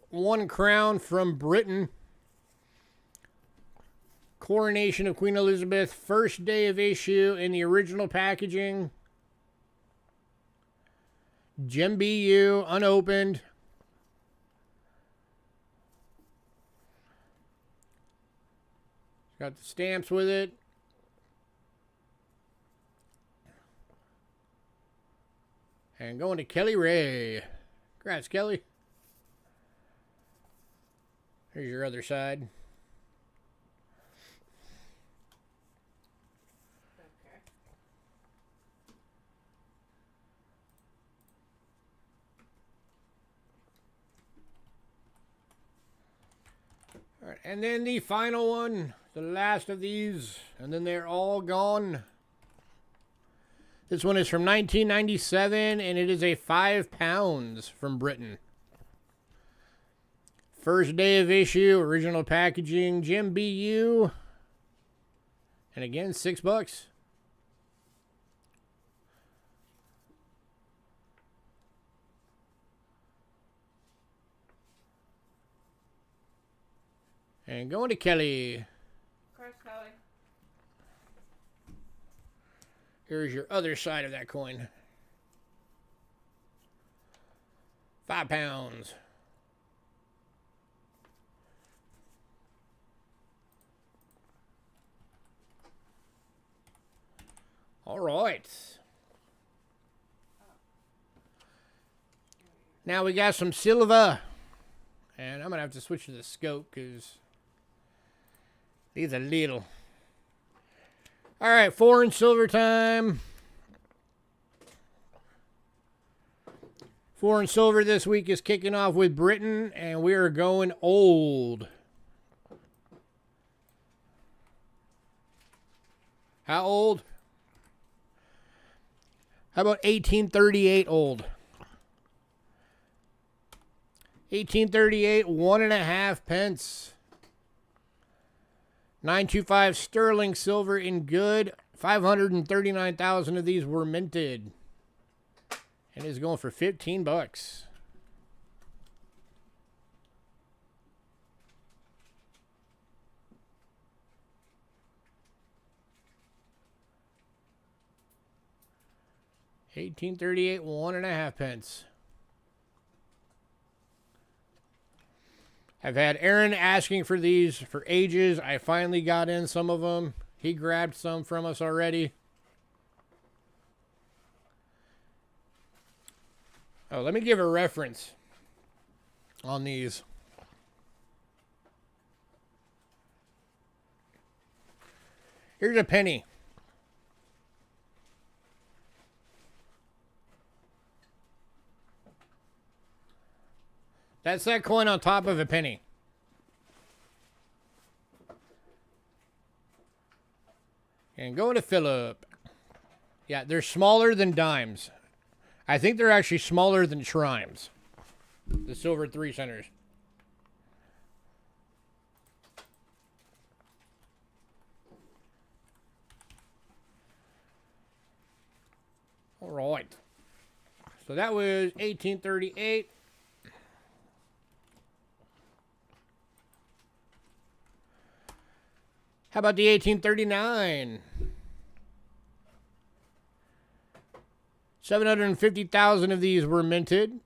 1 crown from Britain. Coronation of Queen Elizabeth. First day of issue in the original packaging. Gem BU, unopened. Got the stamps with it. And going to Kelly Ray. Congrats, Kelly. Here's your other side. Okay. All right, and then the final one. The last of these, and then they're all gone. This one is from 1997, and it is a 5 pounds from Britain. First day of issue, original packaging, Jim BU. And again, $6. And going to Kelly. Crush Kelly. Here's your other side of that coin. 5 pounds. All right. Now we got some silver. And I'm going to have to switch to the scope because these are little. All right, foreign silver time. Foreign silver this week is kicking off with Britain, and we are going old. How old? How about 1838 old? 1838, 1.5 pence. 925 sterling silver in good. 539,000 of these were minted. And it's going for $15. 1838, 1.5 pence. I've had Aaron asking for these for ages. I finally got in some of them. He grabbed some from us already. Oh, let me give a reference on these. Here's a penny. That's that coin on top of a penny. And going to Philip. Yeah, they're smaller than dimes. I think they're actually smaller than trimes. The silver 3 centers. All right. So that was 1838. How about the 1839? 750,000 of these were minted.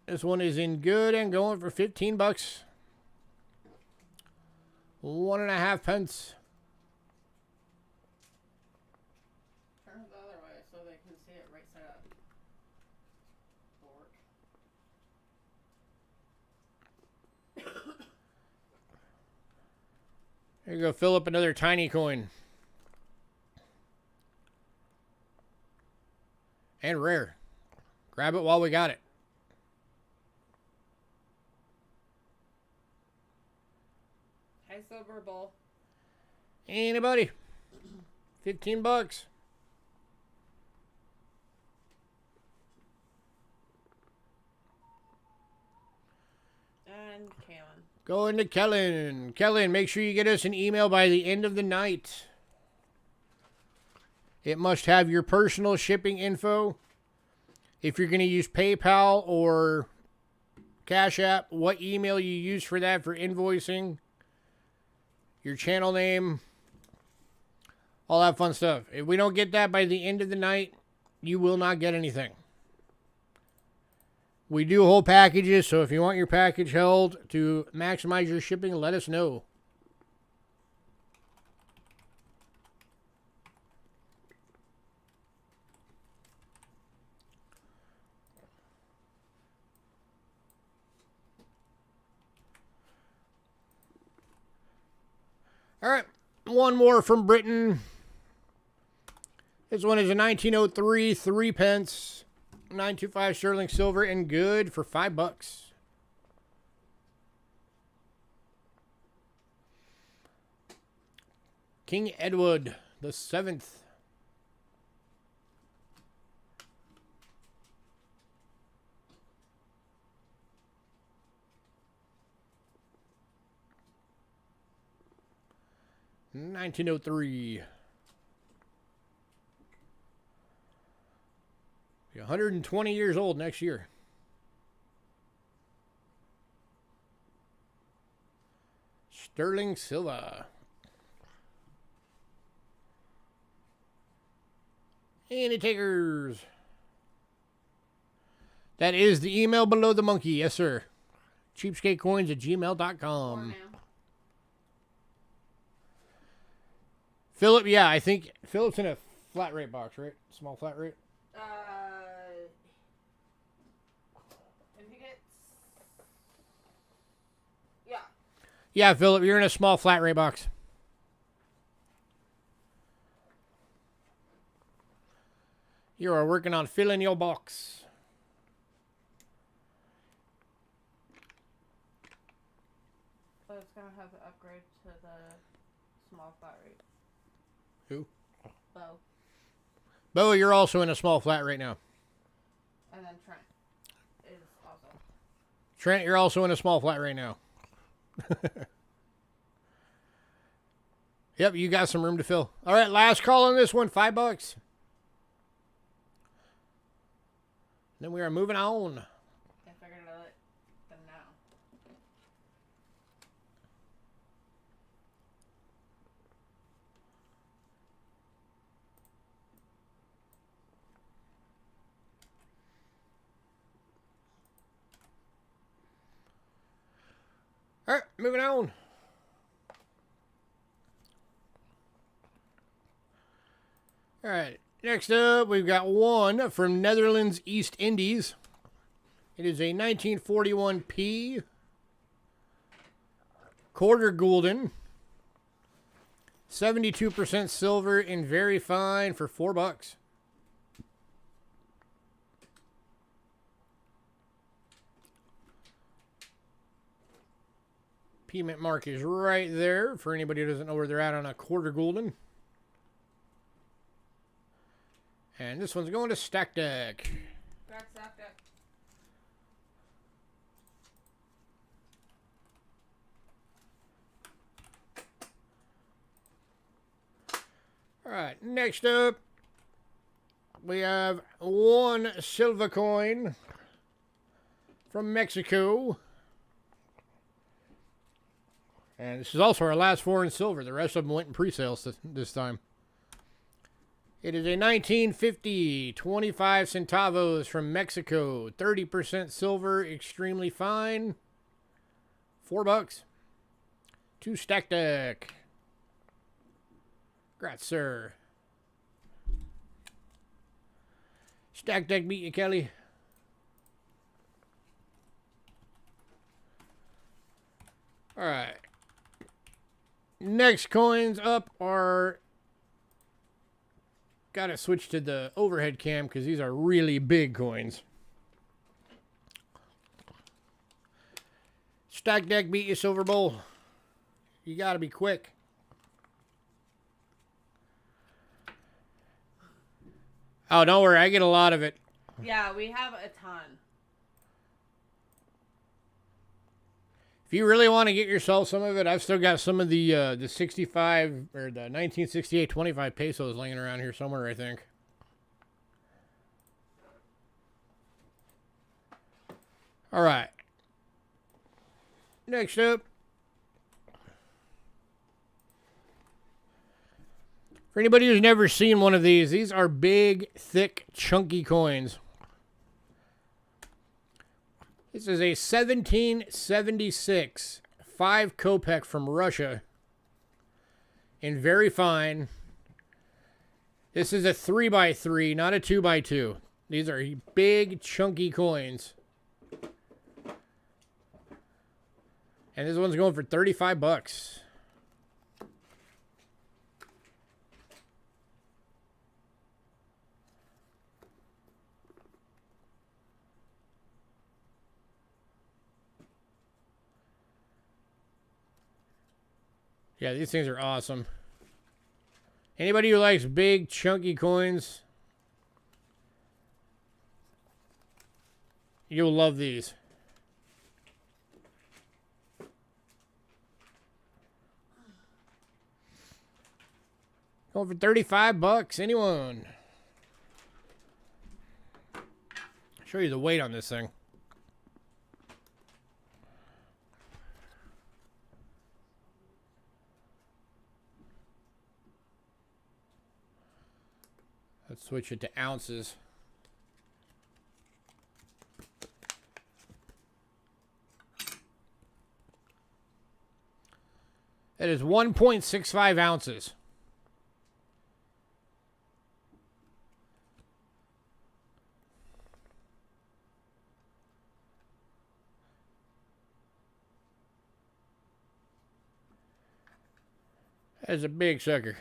This one is in good and going for $15. 1.5 pence. Turn it the other way so they can see it right side up. There you go, Philip, another tiny coin. And rare. Grab it while we got it. Hi, Silver Bowl. Anybody? $15. And Kalen. Going to Kellen. Kellen, make sure you get us an email by the end of the night. It must have your personal shipping info. If you're going to use PayPal or Cash App, what email you use for that for invoicing, your channel name, all that fun stuff. If we don't get that by the end of the night, you will not get anything. We do hold packages, so if you want your package held to maximize your shipping, let us know. All right, one more from Britain. This one is a 1903 3 pence. 925 sterling silver and good for $5. King Edward the Seventh. $1903. 120 years old next year. Sterling Silva. Any takers? That is the email below the monkey. Yes, sir. Cheapskatecoins@gmail.com. Philip, yeah, I think Philip's in a flat rate box, right? Small flat rate. If he gets, yeah. Yeah, Philip, you're in a small flat rate box. You are working on filling your box. So it's gonna have to upgrade to the small flat rate. Who? Bo. Bo, you're also in a small flat right now. And then Trent is also. Trent, you're also in a small flat right now. Yep, you got some room to fill. All right, last call on this one, $5. Then we are moving on. I figured I'd let them know. All right, moving on. All right, next up, we've got one from Netherlands East Indies. It is a 1941p quarter gulden, 72% silver and very fine for $4. Payment mark is right there for anybody who doesn't know where they're at on a quarter gulden. And this one's going to Stack Deck. Grab Stack Deck. All right, next up, we have one silver coin from Mexico. And this is also our last four in silver. The rest of them went in pre-sales this time. It is a 1950 25 centavos from Mexico. 30% silver, extremely fine. $4. To Stack Deck. Congrats, sir. Stack Deck beat you, Kelly. All right. Next coins up are... Got to switch to the overhead cam because these are really big coins. Stack Deck beat you, Silver Bowl. You got to be quick. Oh, don't worry. I get a lot of it. Yeah, we have a ton. If you really want to get yourself some of it, I've still got some of the 65 or the 1968 25 pesos laying around here somewhere, I think. All right. Next up. For anybody who's never seen one of these are big, thick, chunky coins. This is a 1776 5 kopeck from Russia. And very fine. This is a 3x3, not a 2x2. These are big, chunky coins. And this one's going for $35. Yeah, these things are awesome. Anybody who likes big, chunky coins, you'll love these. Going for 35 bucks. Anyone? I'll show you the weight on this thing. Let's switch it to ounces. That is 1.65 ounces. That's a big sucker.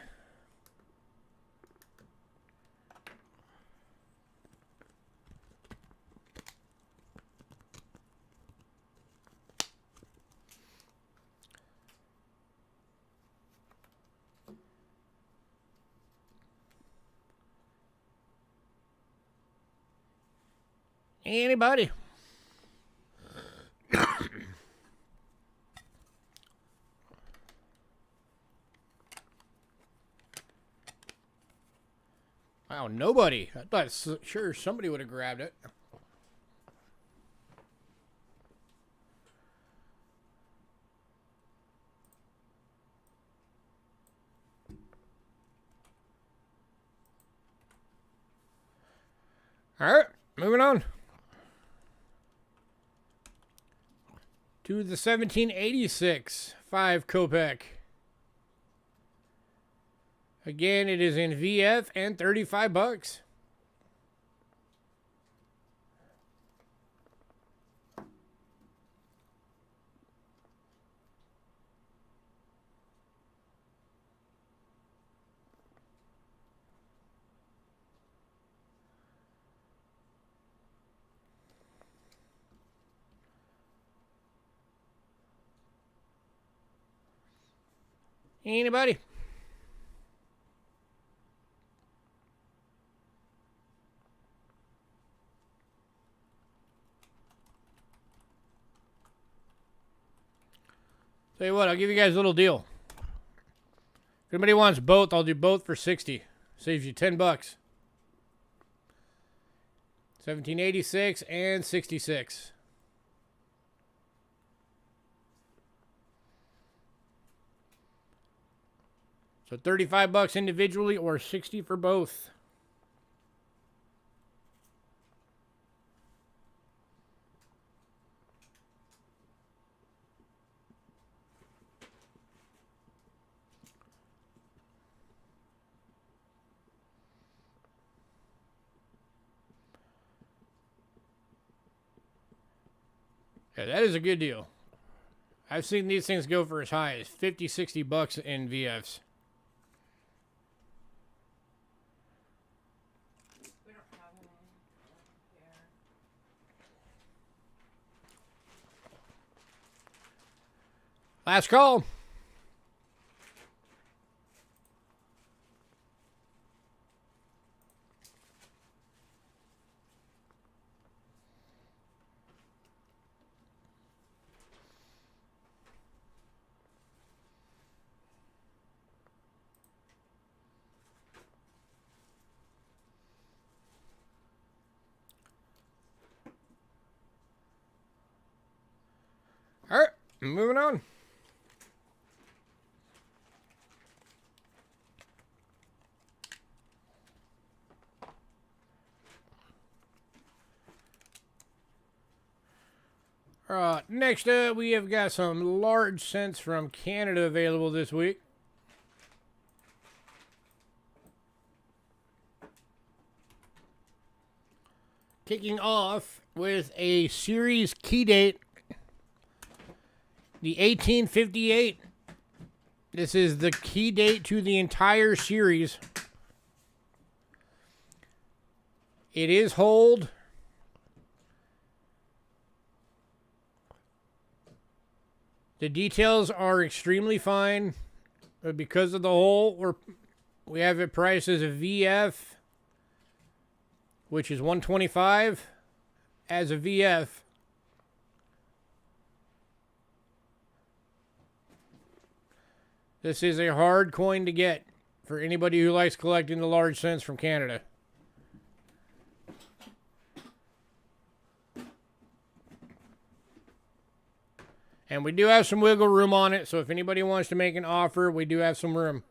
Anybody? Wow, nobody. I thought sure somebody would have grabbed it. All right, moving on. To the 1786 5 Kopeck. Again, it is in VF and 35 bucks. Anybody? Tell you what, I'll give you guys a little deal. If anybody wants both, I'll do both for 60. Saves you 10 bucks. 1786 and 66. So 35 bucks individually or 60 for both. Yeah, that is a good deal. I've seen these things go for as high as 50, 60 bucks in VFs. We don't have any here. Last call. All right, moving on. All right, next up, we have got some large cents from Canada available this week. Kicking off with a series key date. The 1858. This is the key date to the entire series. It is hold. The details are extremely fine. But because of the hole, we're We have it priced as a VF, which is 125 as a VF. This is a hard coin to get for anybody who likes collecting the large cents from Canada. And we do have some wiggle room on it, so if anybody wants to make an offer, we do have some room.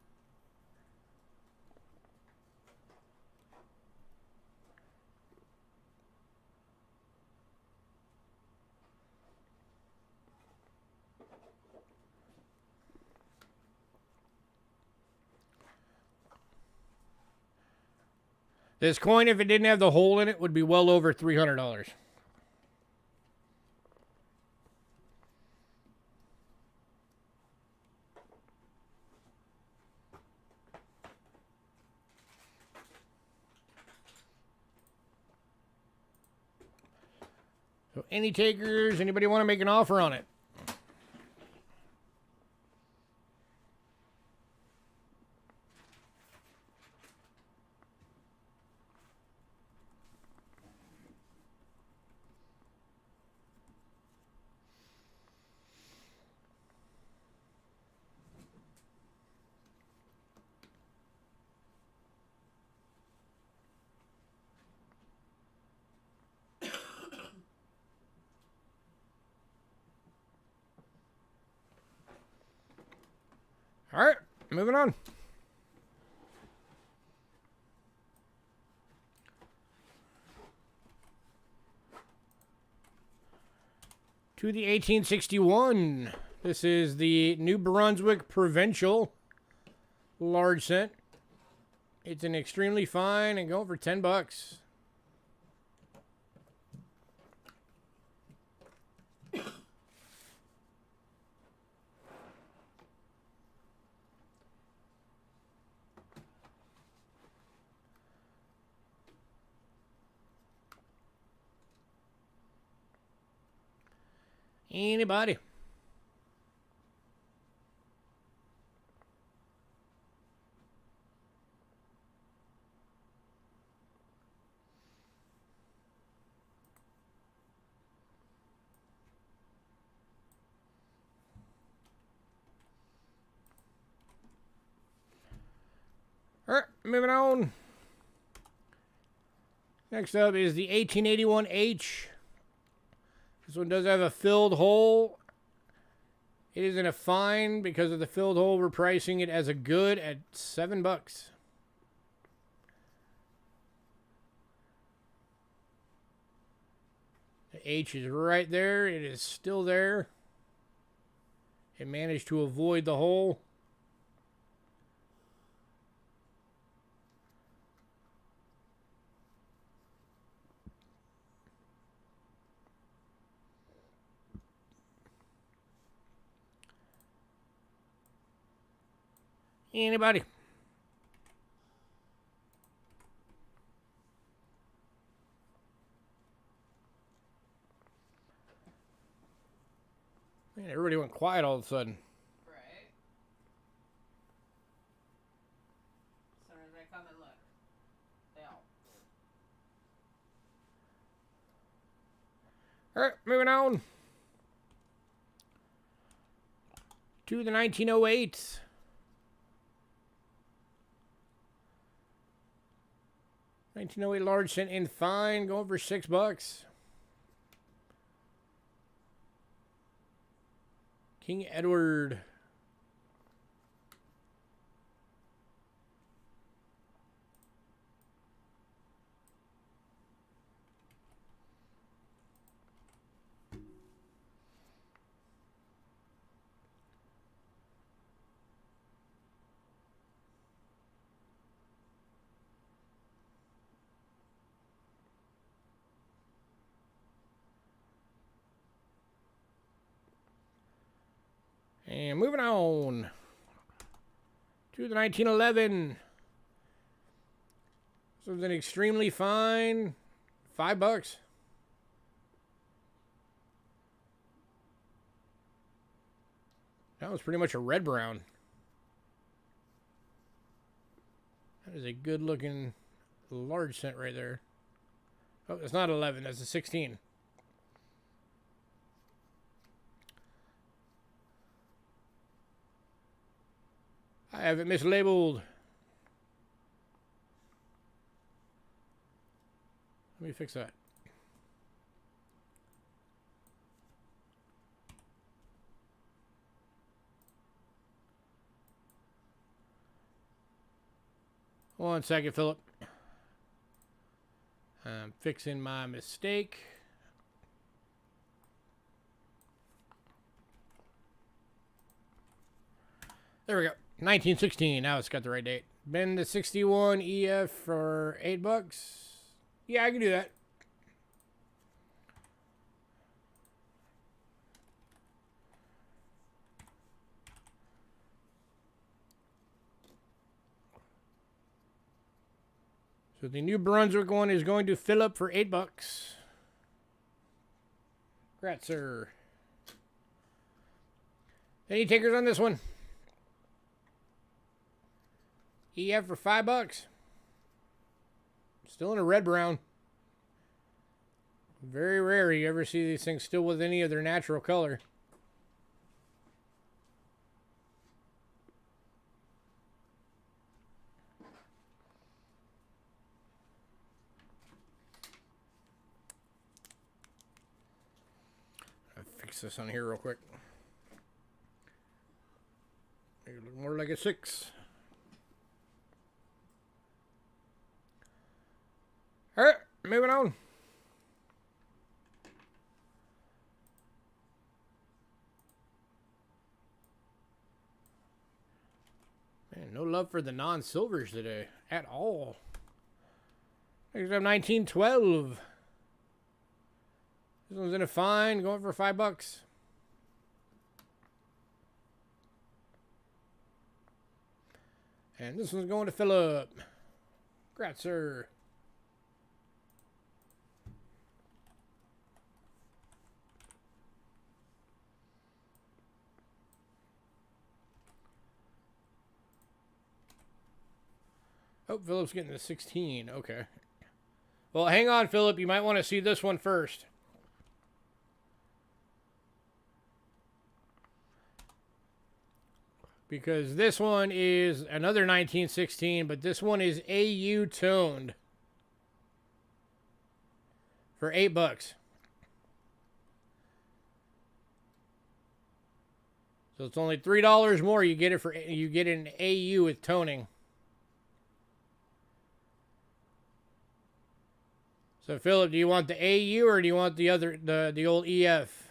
This coin, if it didn't have the hole in it, would be well over $300. So any takers, anybody want to make an offer on it? All right, moving on. To the 1861. This is the New Brunswick Provincial large cent. It's an extremely fine and going for $10. Anybody? All right, moving on. Next up is the 1881H. This one does have a filled hole. It isn't a fine because of the filled hole. We're pricing it as a good at $7. The H is right there. It is still there. It managed to avoid the hole. Anybody? Man, everybody went quiet all of a sudden. Right. As soon as I come and look, they all. All right, moving on. To the 1908. $1908 large cent in fine, going for $6. King Edward. And moving on to the 1911. This was an extremely fine $5. That was pretty much a red brown. That is a good looking large cent right there. Oh, it's not 11. That's a 16. I have it mislabeled. Let me fix that. One second, Philip. I'm fixing my mistake. There we go. 1916. Now it's got the right date. Been the 61 EF for $8. Yeah, I can do that. So the New Brunswick one is going to fill up for $8. Congrats, sir. Any takers on this one? EF for $5. Still in a red brown. Very rare you ever see these things still with any of their natural color. I'll fix this on here real quick. Make it look more like a 6. All right, moving on. Man, no love for the non-silvers today at all. Next up, 1912. This one's in a fine, going for $5. And this one's going to Philip. Congrats, sir. Oh, Philip's getting the 16. Okay. Well, hang on, Philip. You might want to see this one first. Because this one is another 1916, but this one is AU toned. For $8. So it's only $3 more. You get an AU with toning. So Philip, do you want the AU or do you want the old EF?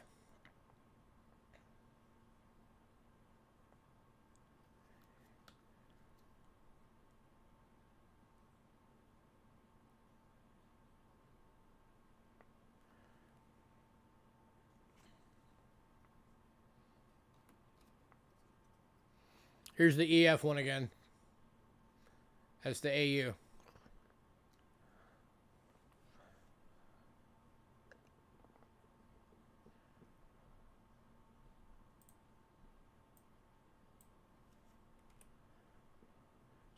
Here's the EF one again. That's the AU.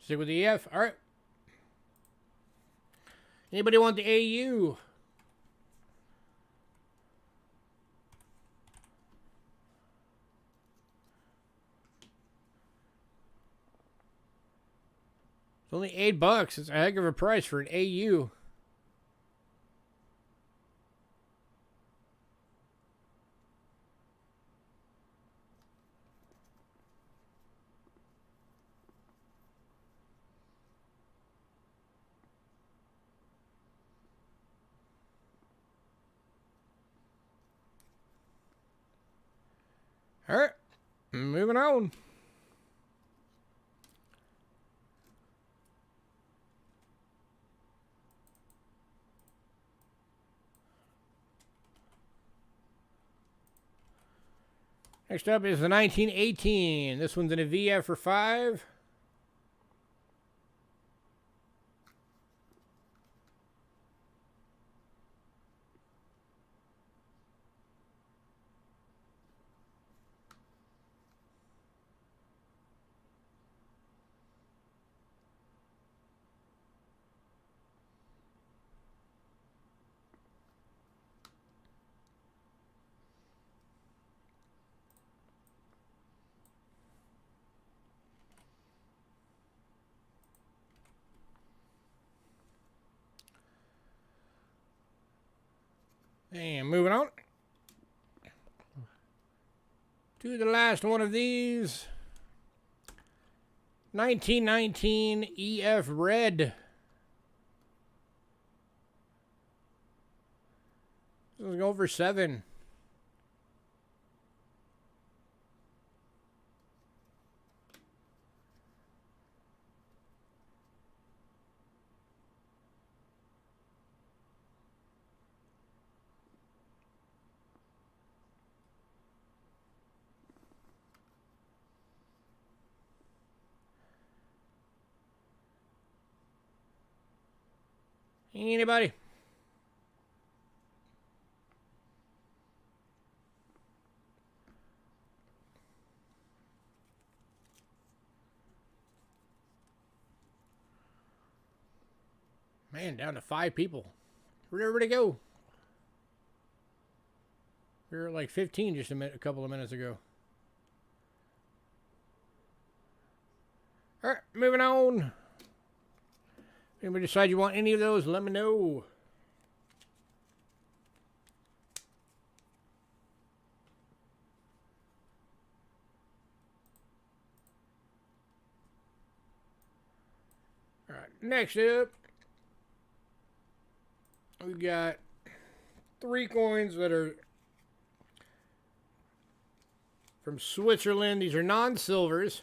Stick with the EF. All right. Anybody want the AU? It's only $8. It's a heck of a price for an AU. All right, moving on. Next up is the 1918. This one's in a VF for $5. And moving on to the last one of these. 1919 EF Red. Let's go for 7. Anybody? Man, down to 5 people. Where'd everybody go? We were at like 15 just a couple of minutes ago. All right, moving on. Anybody decide you want any of those, let me know. All right, next up, we got 3 coins that are from Switzerland. These are non-silvers,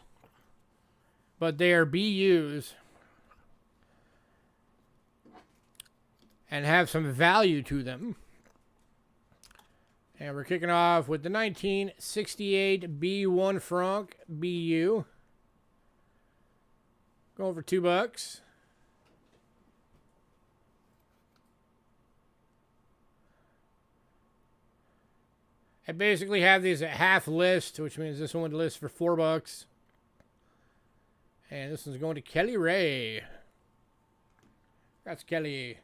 but they are BUs and have some value to them. And we're kicking off with the 1968 B1 franc BU. Going for $2. I basically have these at half list, which means this one would list for $4. And this one's going to Kelly Ray. That's Kelly.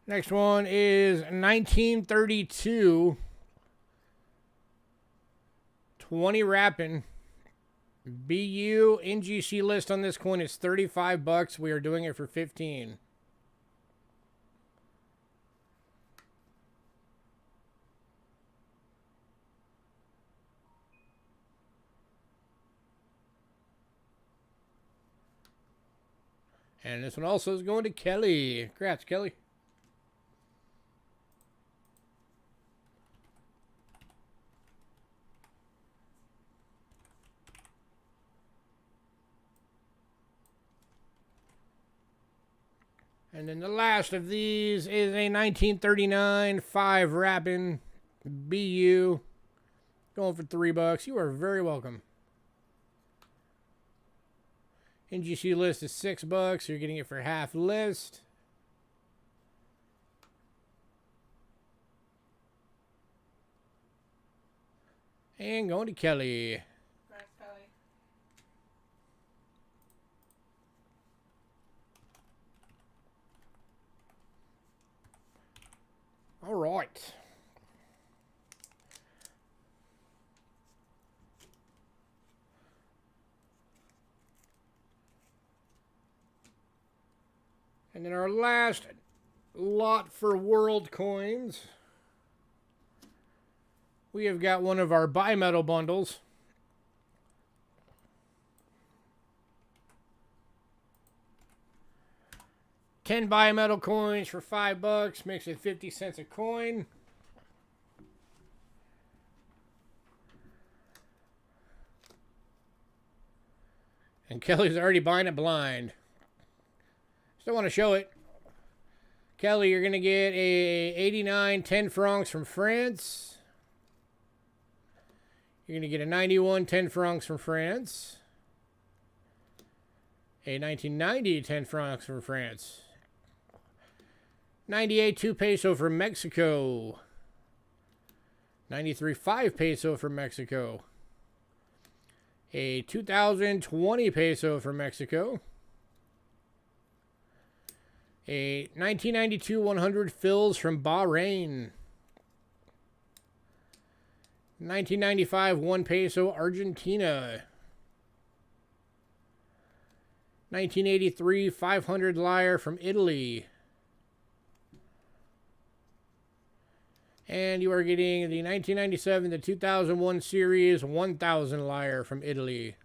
Next one is 1932 20 wrapping. BU NGC list on this coin is $35. We are doing it for 15. And this one also is going to Kelly. Congrats, Kelly. And then the last of these is a 1939 5 wrapping BU. Going for $3. You are very welcome. NGC list is $6. You're getting it for half list. And going to Kelly. Congrats, Kelly. All right. And then our last lot for world coins. We have got one of our bimetal bundles. $10 bimetal coins for $5, makes it 50 cents a coin. And Kelly's already buying it blind. Still want to show it. Kelly, you're going to get a 89 10 francs from France. You're going to get a 91 10 francs from France. A 1990 10 francs from France. 98 2 peso from Mexico. 93 5 peso from Mexico. A 2020 peso from Mexico. A 1992 100 fills from Bahrain. 1995 1 peso Argentina. 1983 500 lyre from Italy. And you are getting the 1997 to 2001 series 1000 lyre from Italy.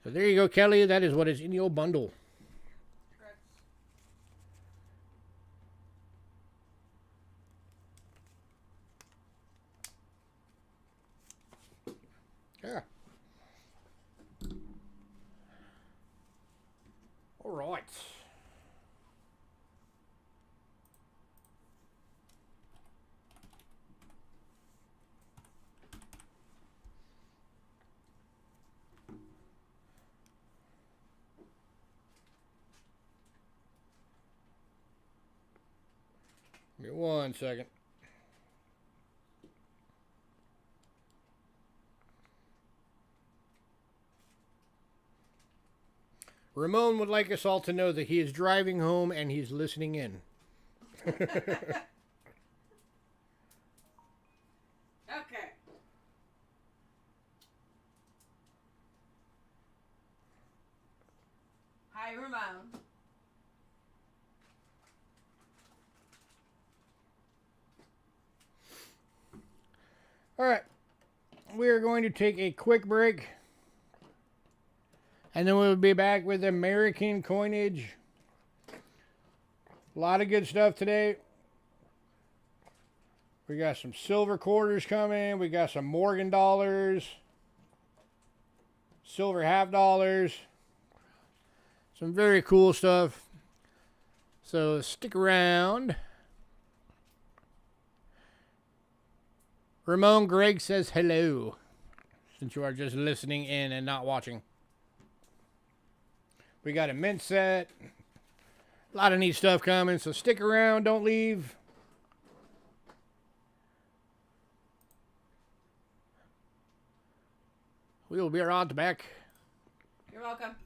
So there you go, Kelly. That is what is in your bundle. Yeah. All right. Give me 1 second. Ramon would like us all to know that he is driving home and he's listening in. Okay. Hi, Ramon. All right. We are going to take a quick break. And then we'll be back with American coinage. A lot of good stuff today. We got some silver quarters coming. We got some Morgan dollars. Silver half dollars. Some very cool stuff. So stick around. Ramon Greg says hello. Since you are just listening in and not watching. We got a mint set. A lot of neat stuff coming. So stick around. Don't leave. We will be right back. You're welcome.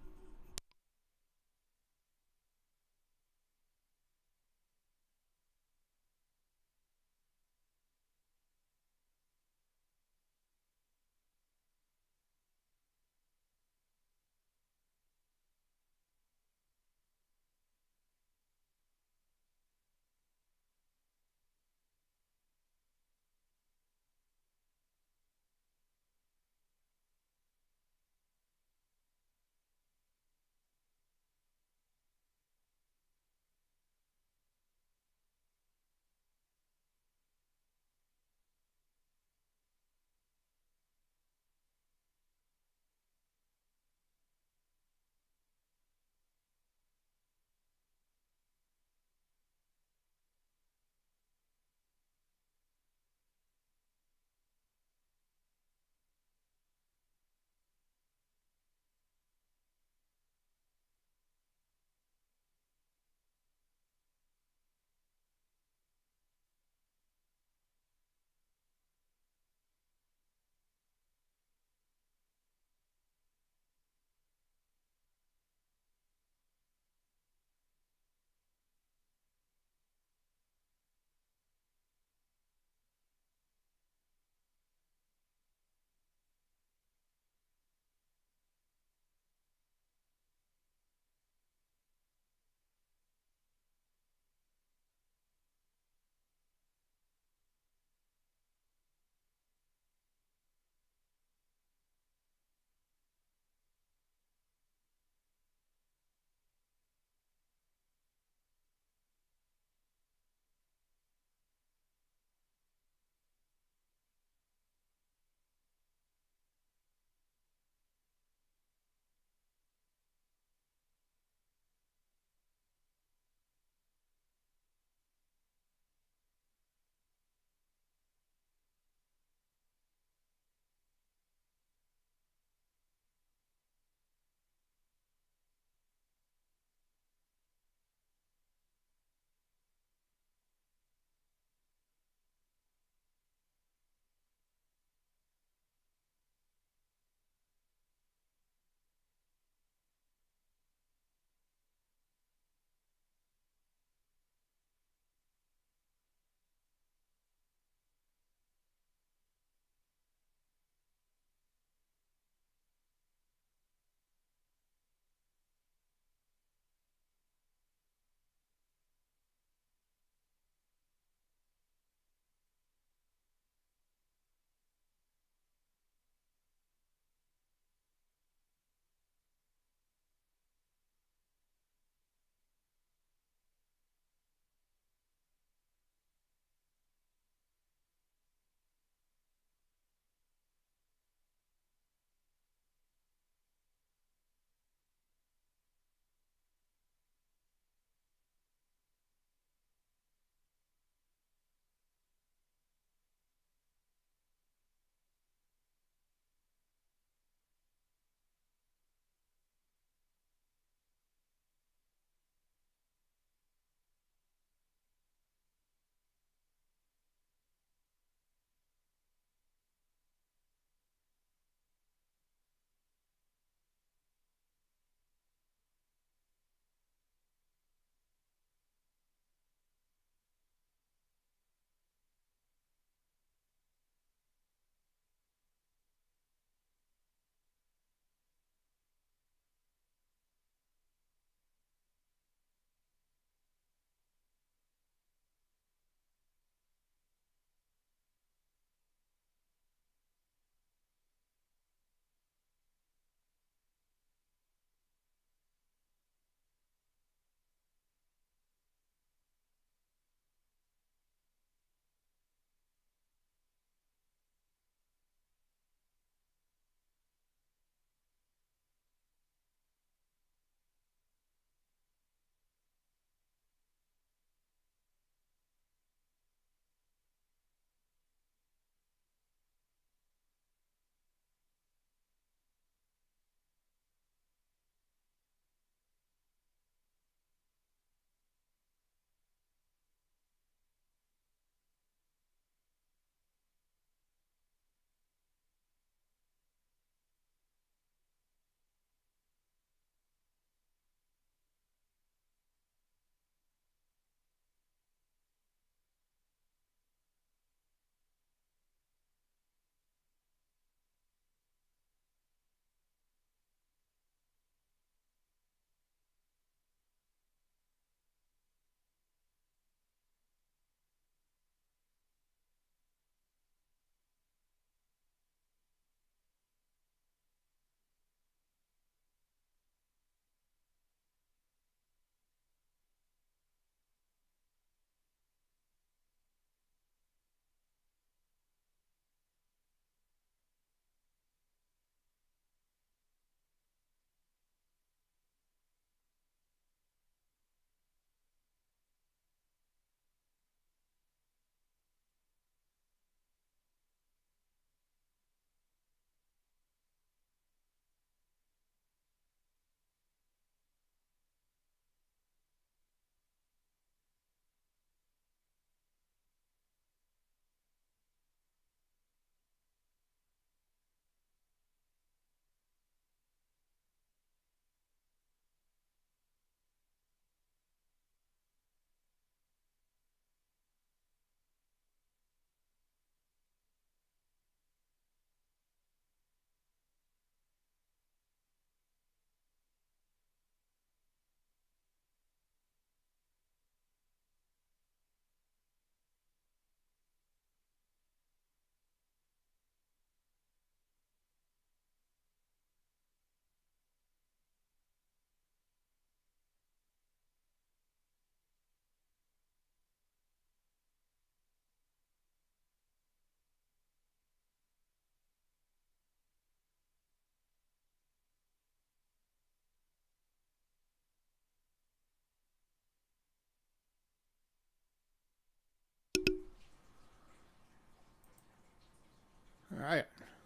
right,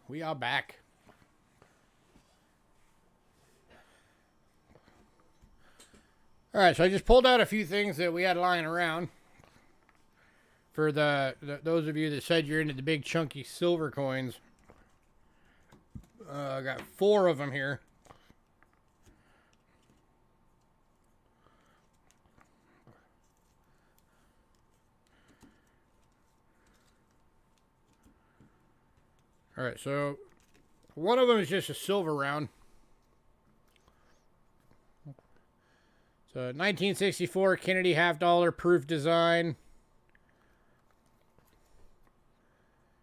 we are back. All right, so I just pulled out a few things that we had lying around. For those of you that said you're into the big chunky silver coins, I got 4 of them here. All right, so one of them is just a silver round. So 1964 Kennedy $50 proof design.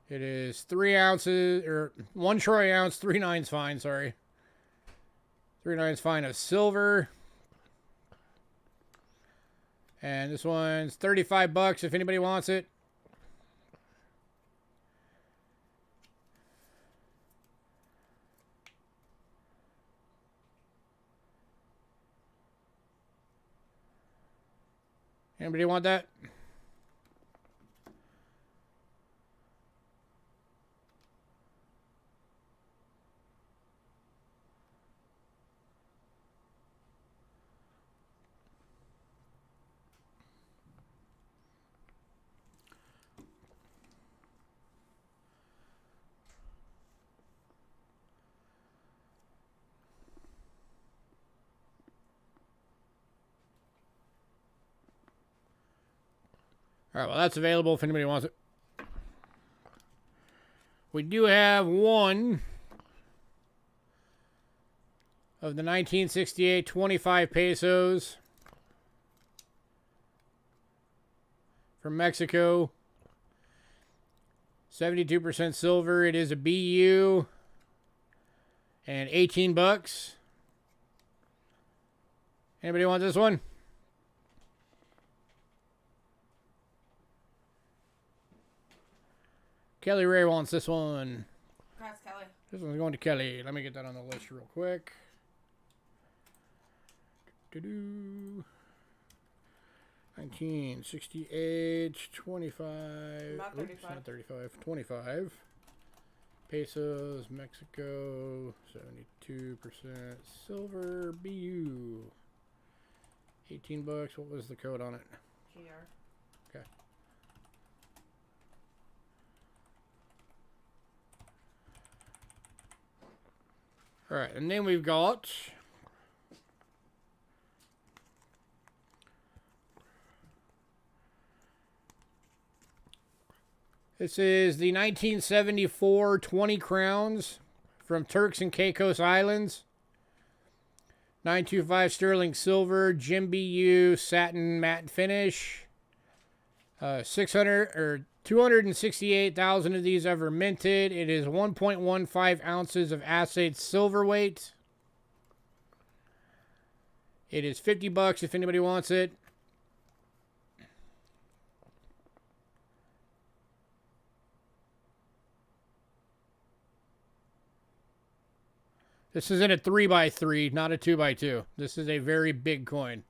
It is 3 ounces, or 1 troy ounce, 3 nines fine, sorry. 3 nines fine of silver. And this one's $35 if anybody wants it. Anybody want that? All right, well, that's available if anybody wants it. We do have one of the 1968 25 pesos from Mexico. 72% silver. It is a BU. And $18. Anybody want this one? Kelly Ray wants this one. Congrats, Kelly. This one's going to Kelly. Let me get that on the list real quick. 1968, 25. Not 35. Oops, not 35. 25. Pesos, Mexico, 72% silver, BU. $18. What was the code on it? GR. Okay. All right, and then we've got this is the 1974 20 crowns from Turks and Caicos Islands. 925 sterling silver, Jim BU satin matte finish. 268,000 of these ever minted. It is 1.15 ounces of assayed silver weight. It is $50 if anybody wants it. This is in a 3x3, not a 2x2. This is a very big coin.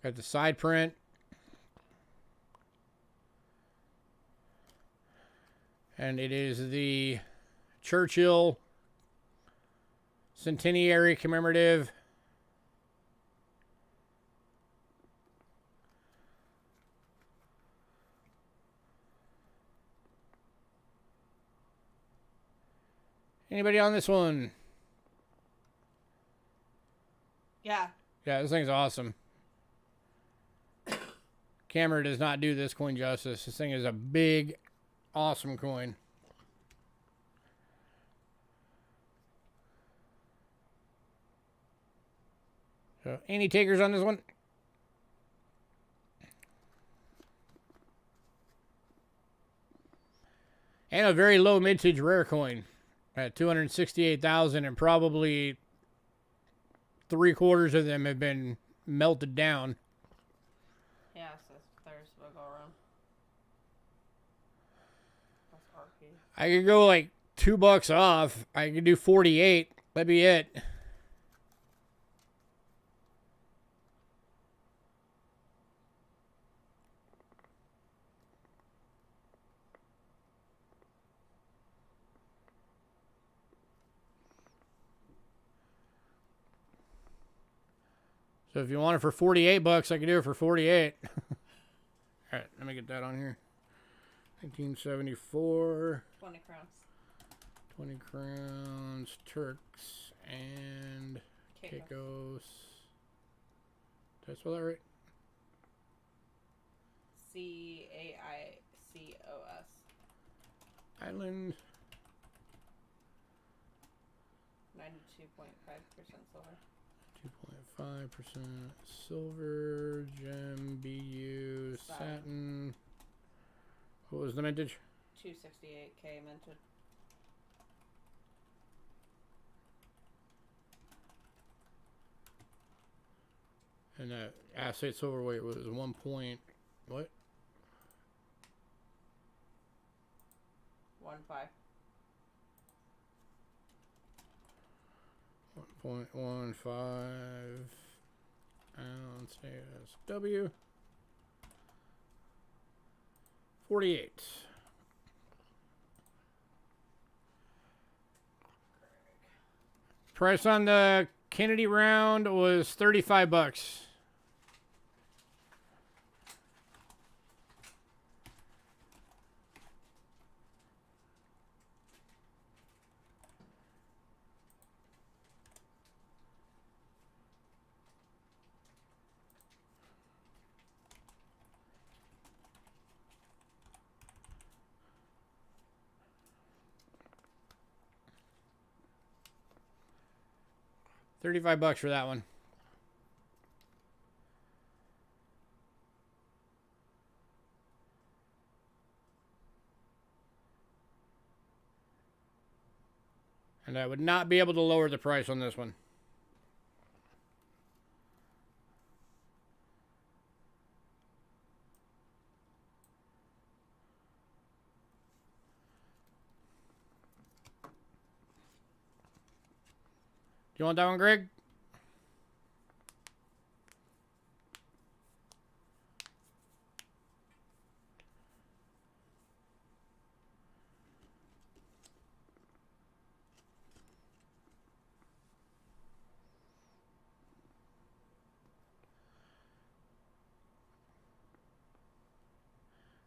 Got the side print. And it is the Churchill Centenary Commemorative. Anybody on this one? Yeah. Yeah, this thing's awesome. Camera does not do this coin justice. This thing is a big, awesome coin. So, any takers on this one? And a very low mintage rare coin at 268,000, and probably 3/4 of them have been melted down. Yeah, so there's wiggle room. That's RP. I could go like $2 off. I could do 48. That'd be it. So if you want it for 48 bucks, I can do it for 48. All right, let me get that on here. 1974. 20 crowns. 20 crowns, Turks, and Caicos. Did I spell that right? Caicos. Island. 92.5% silver. 2.5% silver, gem, BU, satin. What was the mintage? 268K minted. And that assay silver weight was 1 point, what? 1.5. 1.15 ounce ASW. 48. Price on the Kennedy round was 35 bucks. $35 for that one. And I would not be able to lower the price on this one. Do you want that one, Greg?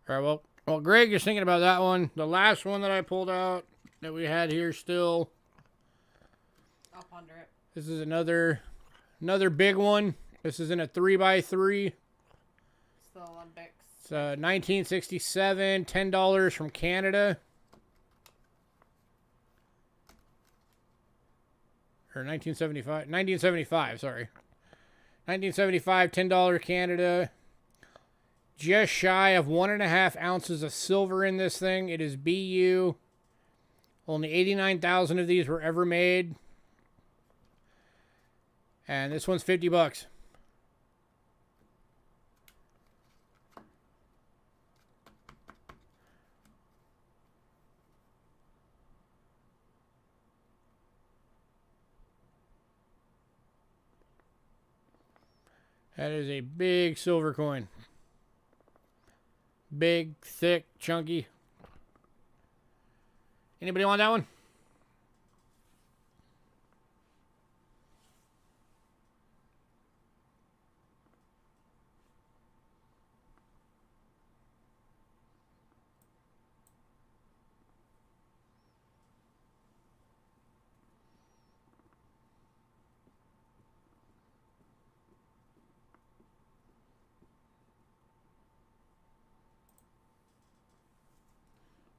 All right, well, Greg is thinking about that one. The last one that I pulled out that we had here still. I'll ponder it. This is another big one. This is in a 3x3. It's the Olympics. It's 1967, $10 from Canada. Or 1975, sorry. 1975, $10 Canada. Just shy of 1.5 ounces of silver in this thing. It is BU. Only 89,000 of these were ever made. And this one's 50 bucks. That is a big silver coin. Big, thick, chunky. Anybody want that one?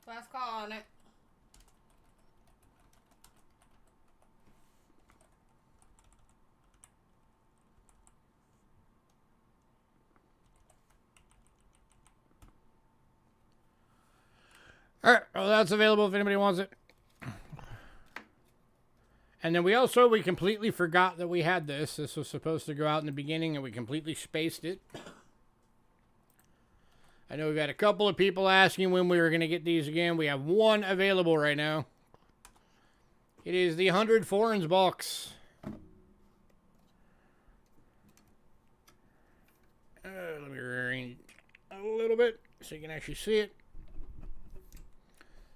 Last call on it. All right, well, that's available if anybody wants it. And then we completely forgot that we had this. This was supposed to go out in the beginning, and we completely spaced it. I know we've got a couple of people asking when we were going to get these again. We have one available right now. It is the 100 Foreigns box. Let me rearrange it a little bit so you can actually see it.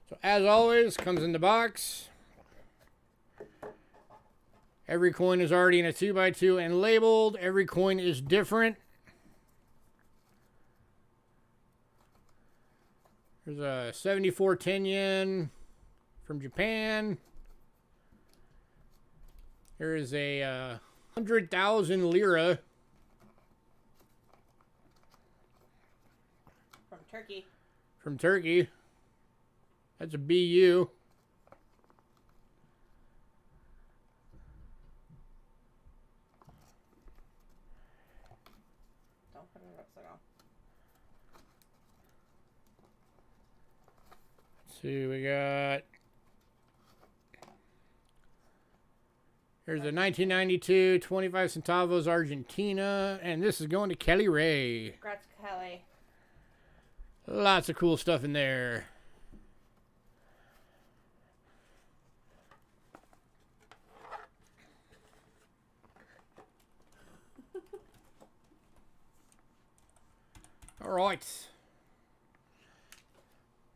So as always, comes in the box. Every coin is already in a 2x2 and labeled. Every coin is different. There's a 74 yen from Japan. There is a 100,000 lira From Turkey. from Turkey. That's a BU. Don't put it upside down. Let's see, we got. Here's a 1992 25 centavos Argentina, and this is going to Kelly Ray. Congrats, Kelly. Lots of cool stuff in there. All right.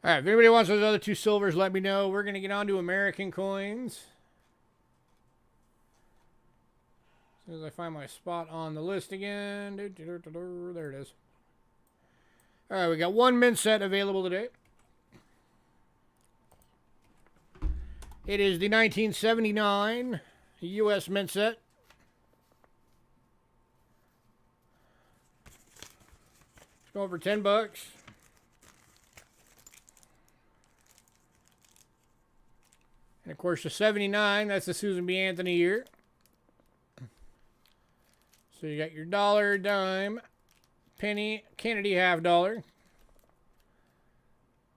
All right, if anybody wants those other two silvers, let me know. We're going to get on to American coins. As soon as I find my spot on the list again. There it is. All right, we got one mint set available today. It is the 1979 U.S. mint set. It's going for $10. And of course, the 79, that's the Susan B. Anthony year. So you got your dollar, dime, penny, Kennedy half dollar,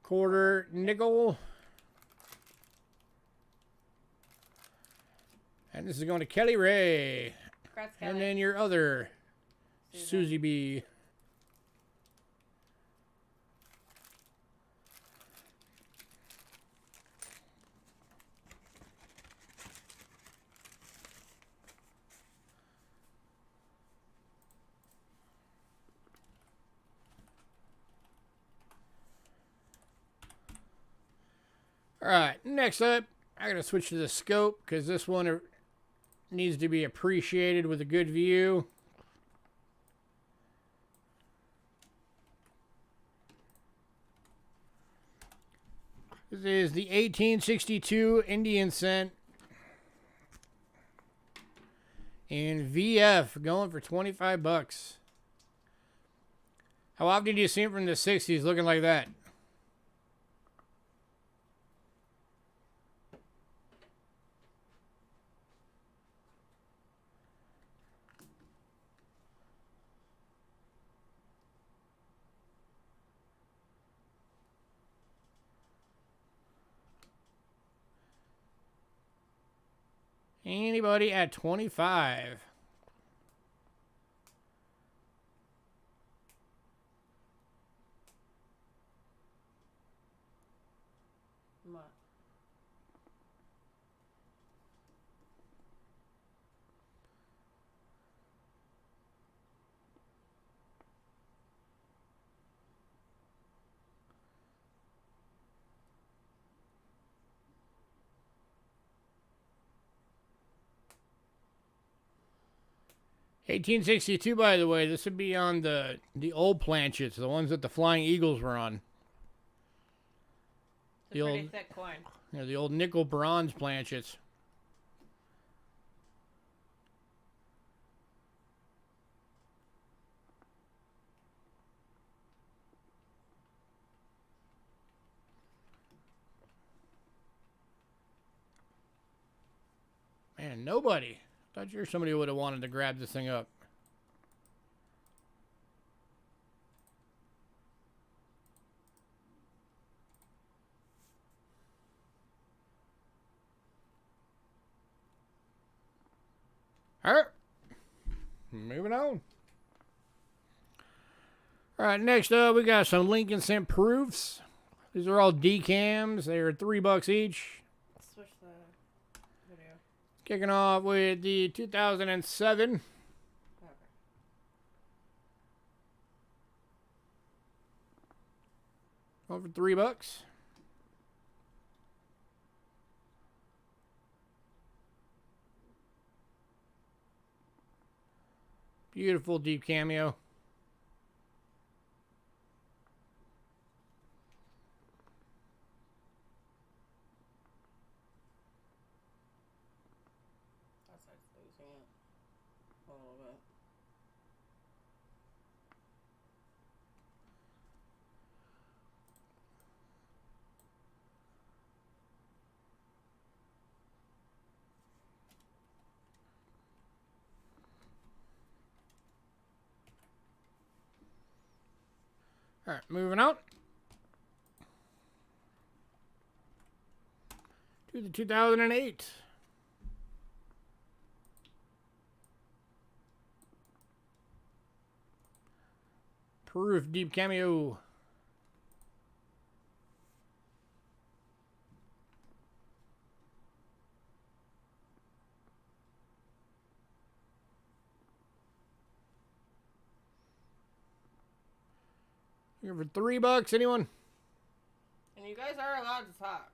quarter, nickel. And this is going to Kelly Ray. Congrats, Kelly. And then your other Susie B. All right, next up, I gotta switch to the scope because this one needs to be appreciated with a good view. This is the 1862 Indian cent in VF, going for $25. How often do you see it from the 60s looking like that? Anybody at 25? What? $18.62, by the way. This would be on the old planchets, the ones that the Flying Eagles were on. It's a pretty thick coin. You know, the old nickel bronze planchets. Man, nobody. Thought sure somebody would have wanted to grab this thing up. All right. Moving on. All right, next up, we got some Lincoln cent proofs. These are all decams. They're $3 each. Switch the video. Kicking off with the 2007. Okay. Over $3. Beautiful deep cameo. That's like losing it a little bit. All right, moving on to the 2008. Proof deep cameo. Here for $3, anyone? And you guys are allowed to talk.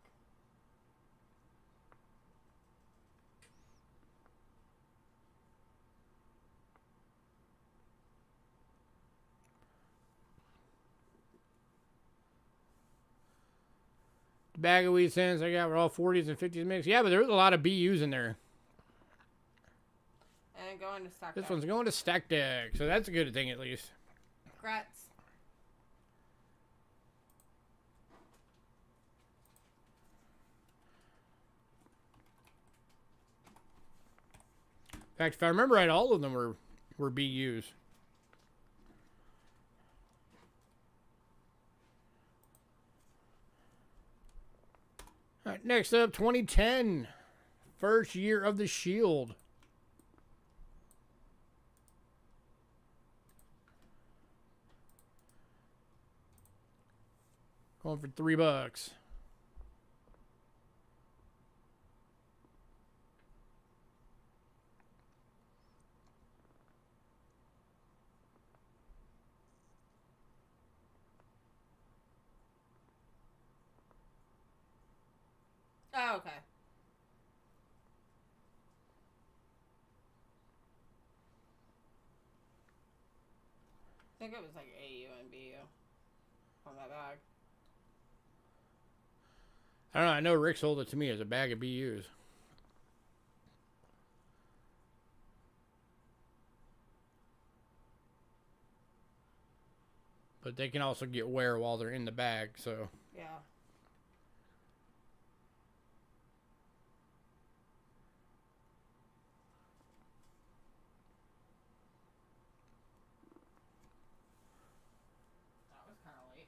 The bag of weed cents I got were all 40s and 50s mix. Yeah, but there's a lot of BUs in there. And going to stock This deck. one's going to stack deck, so that's a good thing at least. Congrats. In fact, if I remember right, all of them were BUs. All right, next up, 2010. First year of the Shield. Going for $3. Oh, okay. I think it was like AU and BU on that bag. I don't know. I know Rick sold it to me as a bag of BUs. But they can also get wear while they're in the bag, so. Yeah. That was kind of late.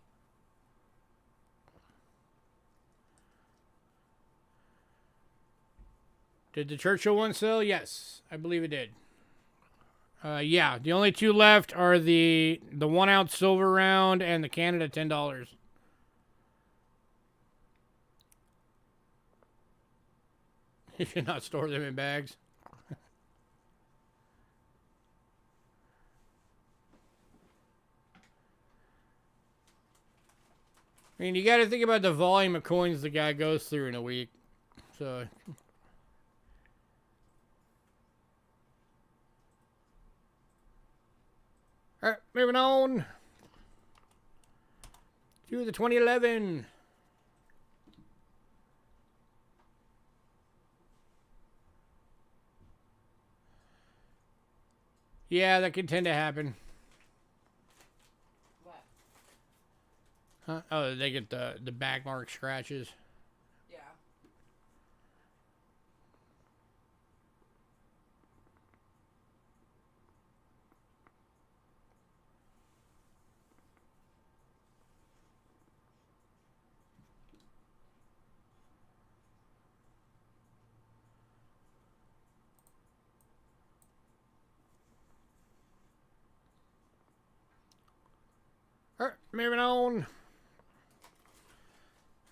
Did the Churchill one sell? Yes, I believe it did. Yeah, the only two left are the 1 ounce silver round and the Canada $10. You should not store them in bags. I mean, you got to think about the volume of coins the guy goes through in a week. So. All right, moving on to the 2011. Yeah, that could tend to happen. What? Huh? Oh, they get the back mark scratches. Yeah. All right, moving on.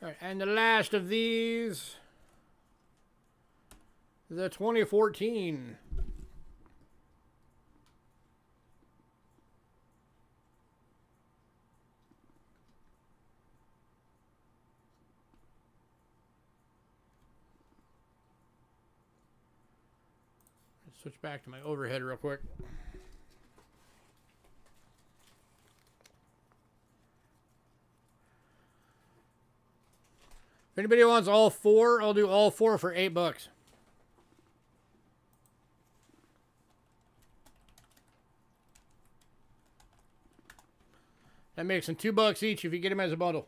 All right, and the last of these, the 2014. Let's switch back to my overhead real quick. anybody wants all four, I'll do all four for $8. That makes them $2 each if you get them as a bundle.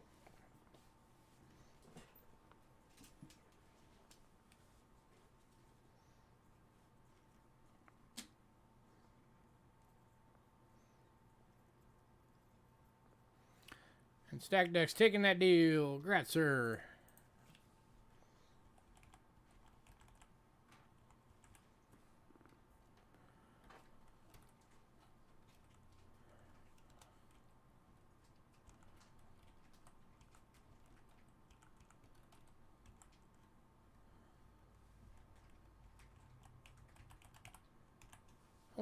And Stack Deck's taking that deal. Congrats, sir.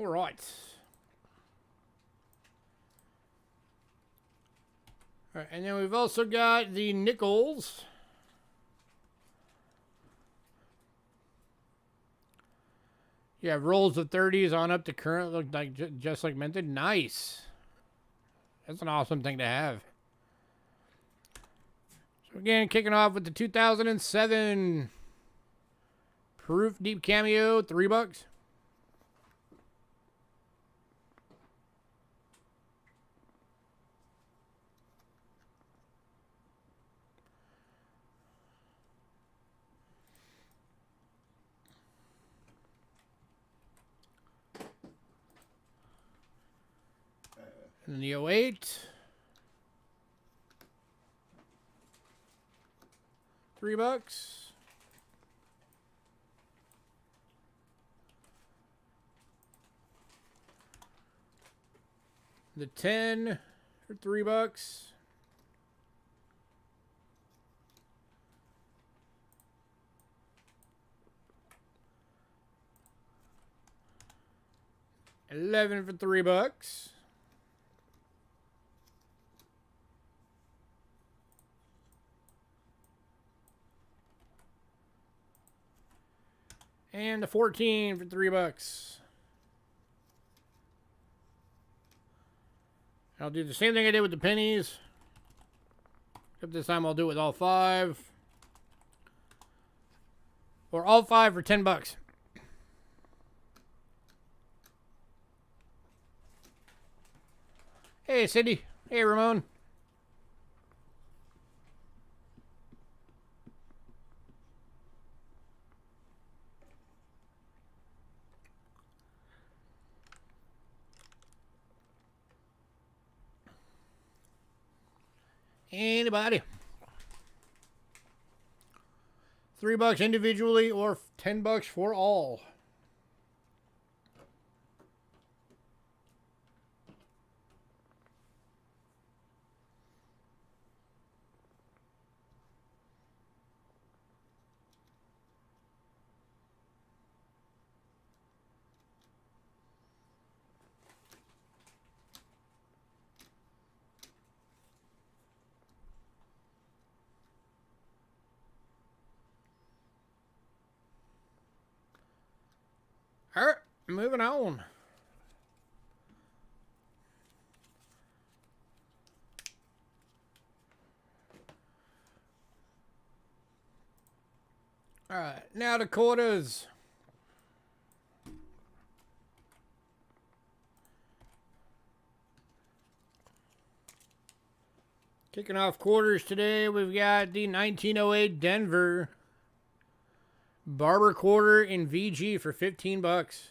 All right. All right, and then we've also got the nickels. You have rolls of 30s on up to current, look like just like minted. Nice. That's an awesome thing to have. So again, kicking off with the 2007 Proof Deep Cameo, $3. And the 08. $3. The 10 for $3. $11 for $3. And the 14 for $3. I'll do the same thing I did with the pennies. Except this time I'll do it with all 5. Or all 5 for $10. Hey, Cindy. Hey, Ramon. Anybody? $3 individually or $10 for all. All right, moving on. All right, now the quarters. Kicking off quarters today, we've got the 1908 Denver Barber quarter in VG for $15.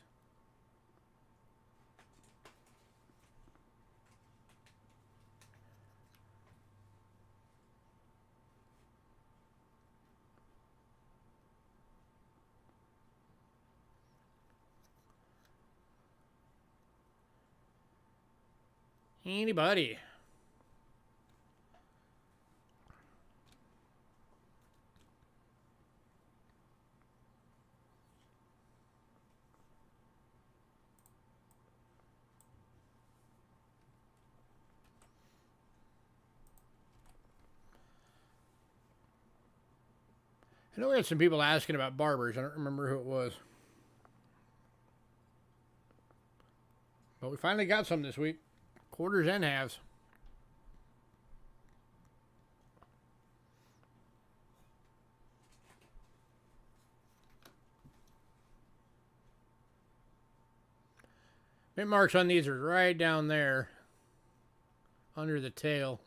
Anybody? I know we had some people asking about barbers. I don't remember who it was. But we finally got some this week. Quarters and halves. Mint marks on these are right down there under the tail.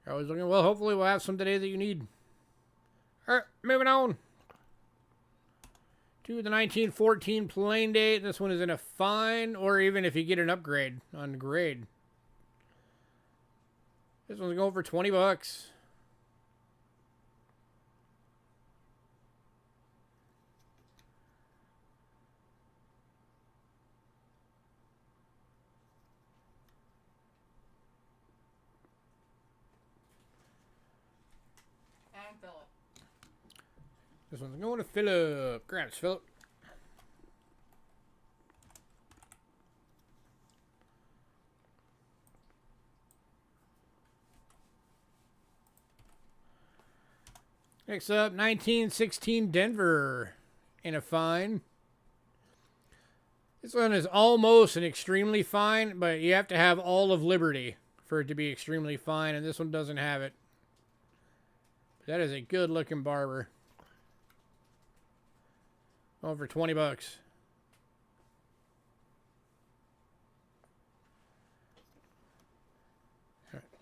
I was looking, well, hopefully we'll have some today that you need. All right, moving on to the 1914 plain date. This one is in a fine, or even if you get an upgrade on grade. This one's going for 20 bucks. And Philip. This one's going to Philip. Grabs Philip. Next up, 1916 Denver in a fine. This one is almost an extremely fine, but you have to have all of Liberty for it to be extremely fine, and this one doesn't have it. That is a good looking barber. Over 20 bucks.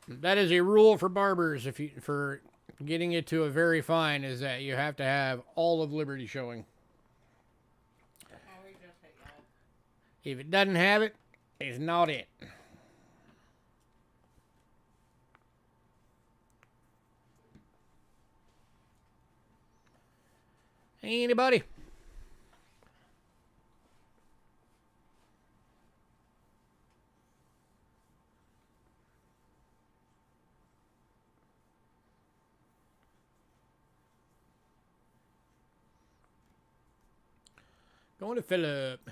That is a rule for barbers for getting it to a very fine, is that you have to have all of Liberty showing. We just hit y'all. If it doesn't have it, it's not it. Anybody? Going to Philip.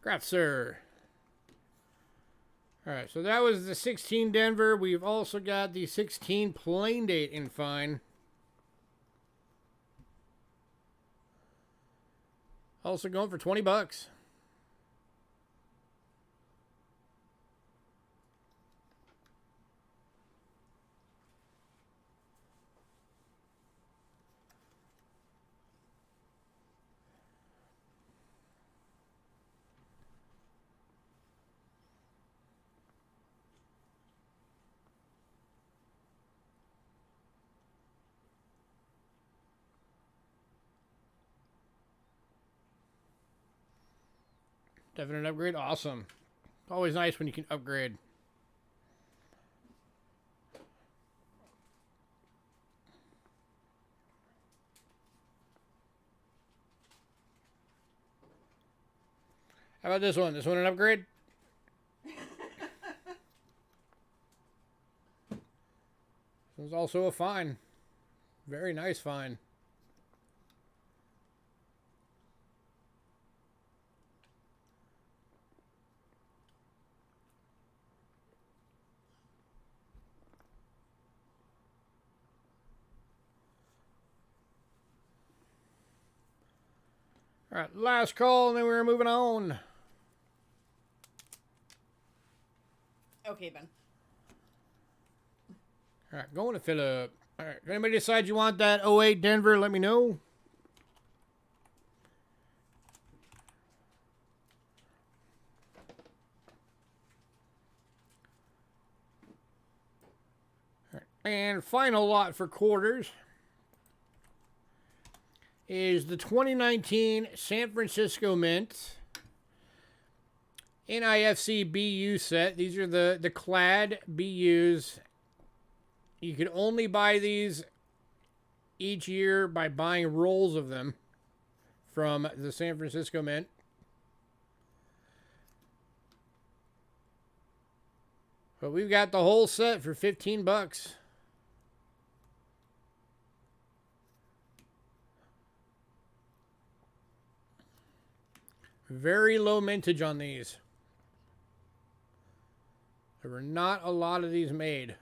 Congrats, sir. All right, so that was the 16 Denver. We've also got the 16 plain date in fine. Also going for 20 bucks. Definite upgrade. Awesome. Always nice when you can upgrade. How about this one? This one an upgrade? This one's also a fine. Very nice fine. All right, last call, and then we're moving on. Okay, Ben. All right, going to Philip. All right, if anybody decides you want that '08 Denver, let me know. All right, and final lot for quarters is the 2019 San Francisco Mint NIFC BU set. These are the clad BUs. You can only buy these each year by buying rolls of them from the San Francisco Mint. But we've got the whole set for 15 bucks. Very low mintage on these. were not a lot of these made.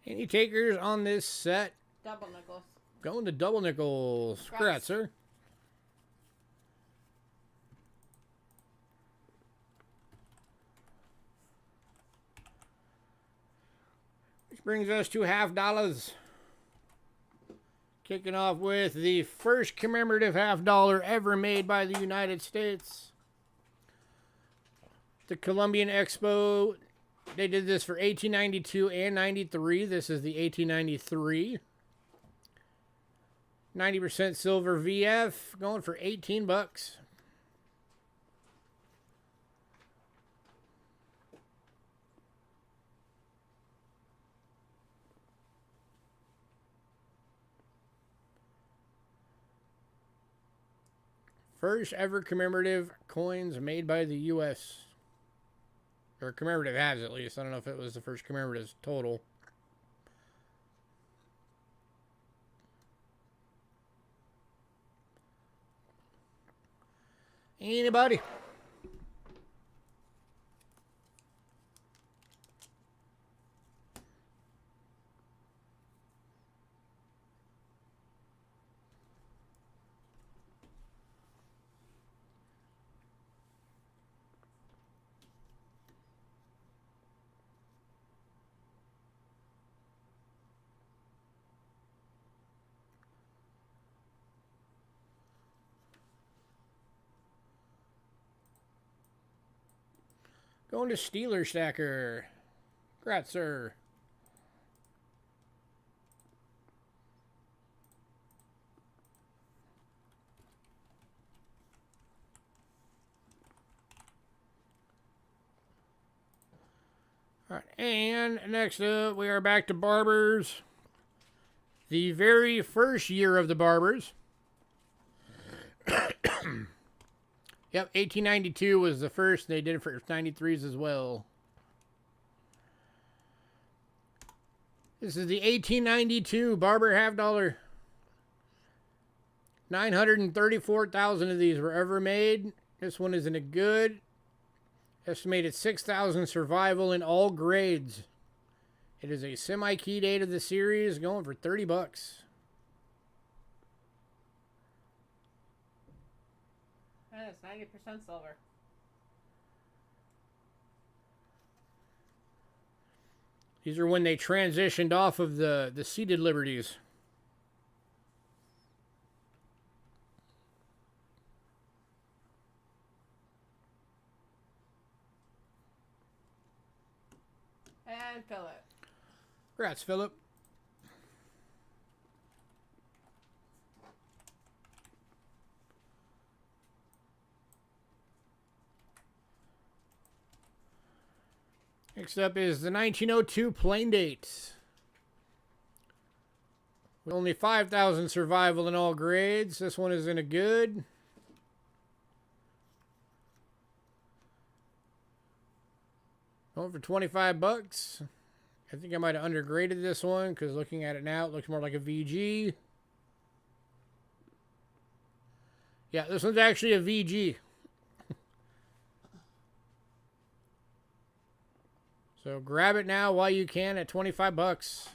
Any takers on this set? Double nickels. Going to double nickels. Congrats, sir. Which brings us to $50. Kicking off with the first commemorative $50 ever made by the United States. The Columbian Expo. They did this for 1892 and 93. This is the 1893. 90% silver VF, going for 18 bucks. First ever commemorative coins made by the U.S. Or commemorative has, at least. I don't know if it was the first commemorative total. Anybody? Going to Steeler Stacker. Congrats, sir. All right, and next up, we are back to Barbers. The very first year of the Barbers. Yep, 1892 was the first. They did it for 93s as well. This is the 1892 Barber $50. 934,000 of these were ever made. This one is in a good. Estimated 6,000 survival in all grades. It is a semi-key date of the series, going for 30 bucks. And it's 90% silver. These are when they transitioned off of the seated liberties. And fill it. Congrats, Philip. Next up is the 1902 plain date. With only 5,000 survival in all grades. This one is in a good. Going for 25 bucks. I think I might have undergraded this one because looking at it now, it looks more like a VG. Yeah, this one's actually a VG. So grab it now while you can at 25 bucks.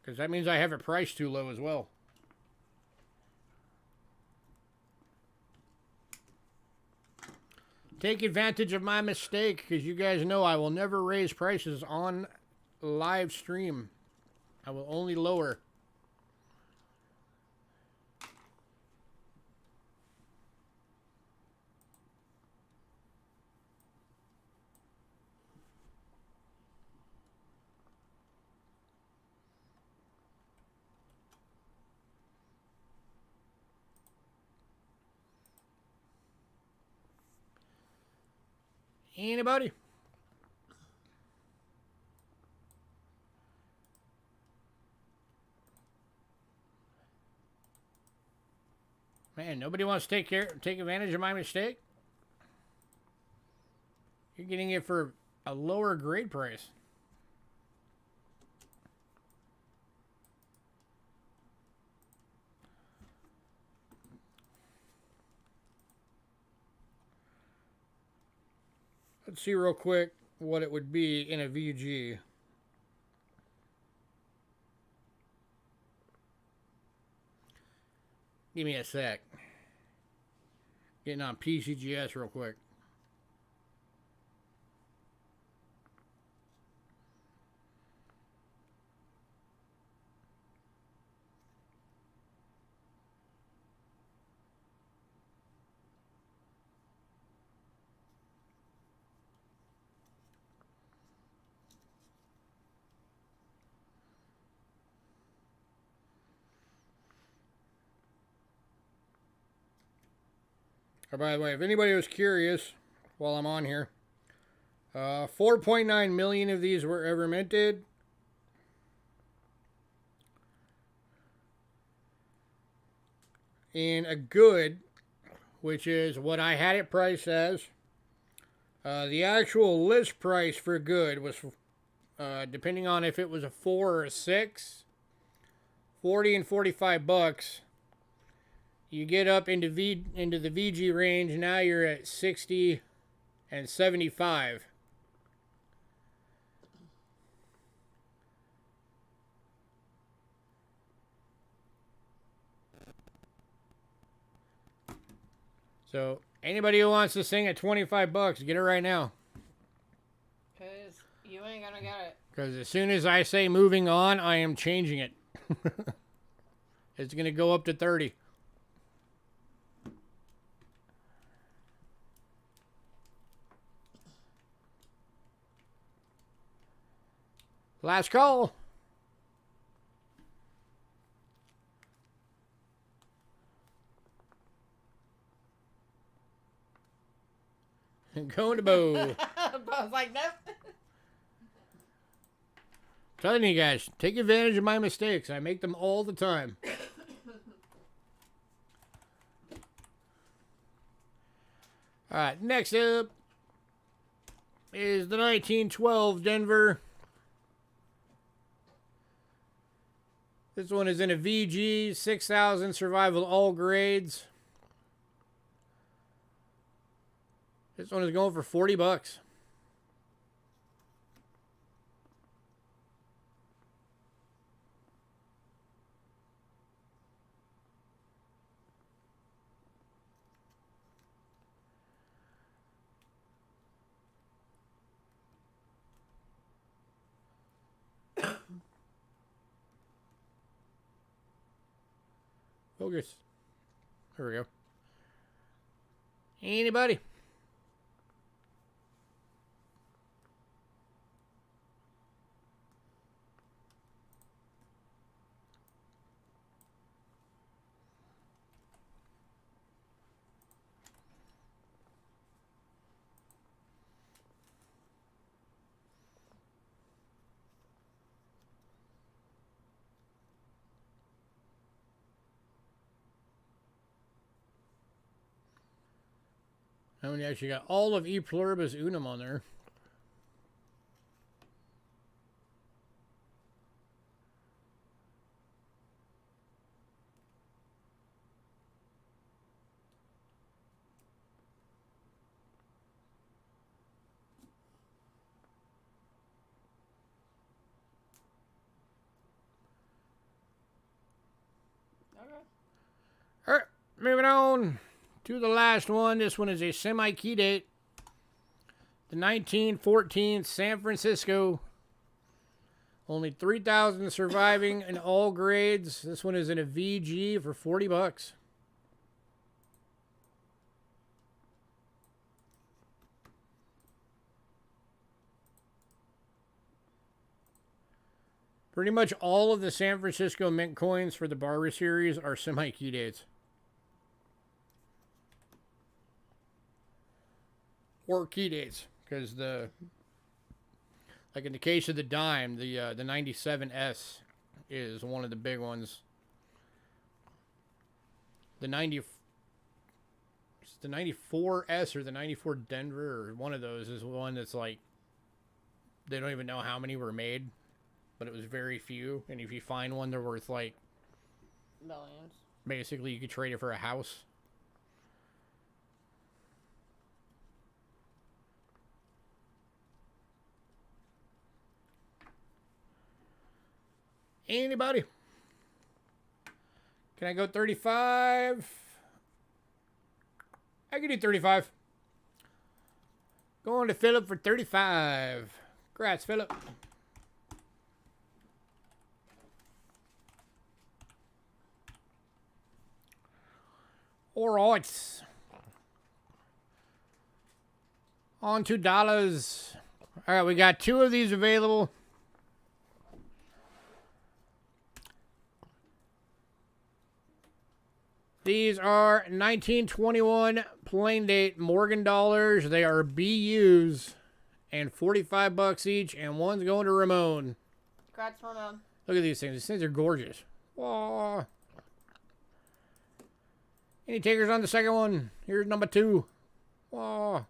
Because that means I have it priced too low as well. Take advantage of my mistake, because you guys know I will never raise prices on live stream. I will only lower. Anybody? Man, nobody wants to take advantage of my mistake. You're getting it for a lower grade price. Let's see real quick what it would be in a VG. Give me a sec. Getting on PCGS real quick. Oh, by the way, if anybody was curious, while I'm on here, 4.9 million of these were ever minted. In a good, which is what I had it priced as, the actual list price for good was, depending on if it was a 4 or a 6, 40 and 45 bucks. You get up into the VG range, now you're at 60 and 75. So anybody who wants this thing at 25 bucks, get it right now. Because you ain't gonna get it. Because as soon as I say moving on, I am changing it. It's going to go up to 30. Last call. Going to Bo. I was like, nope. Telling you guys, take advantage of my mistakes. I make them all the time. Alright, next up is the 1912 Denver. This one is in a VG, 6,000 survival all grades. This one is going for 40 bucks. Focus. There we go. Anybody? And we actually got all of E Pluribus Unum on there. Okay. All right, moving on to the last one. This one is a semi-key date. The 1914 San Francisco. Only 3,000 surviving in all grades. This one is in a VG for 40 bucks. Pretty much all of the San Francisco mint coins for the Barber series are semi-key dates. Or key dates, because like in the case of the dime, the 97S is one of the big ones. The the 94S or the 94 Denver or one of those is one that's like, they don't even know how many were made, but it was very few. And if you find one, they're worth like millions. Basically, you could trade it for a house. Anybody? Can I go 35? I can do 35. Going to Philip for 35. Congrats, Philip. All right. On to dollars. All right, we got 2 of these available. These are 1921 plain date Morgan dollars. They are BUs and 45 bucks each, and one's going to Ramon. Congrats, Ramon. Look at these things. These things are gorgeous. Whoa. Any takers on the second one? Here's number 2. Whoa.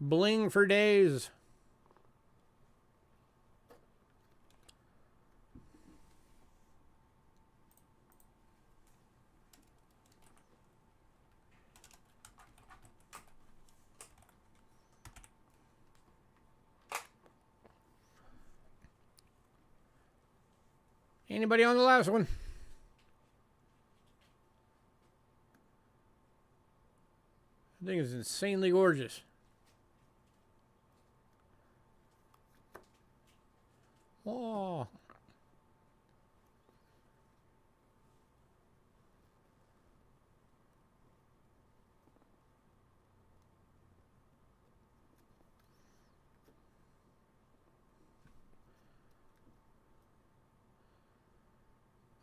Bling for days. Anybody on the last one? I think it's insanely gorgeous. Oh.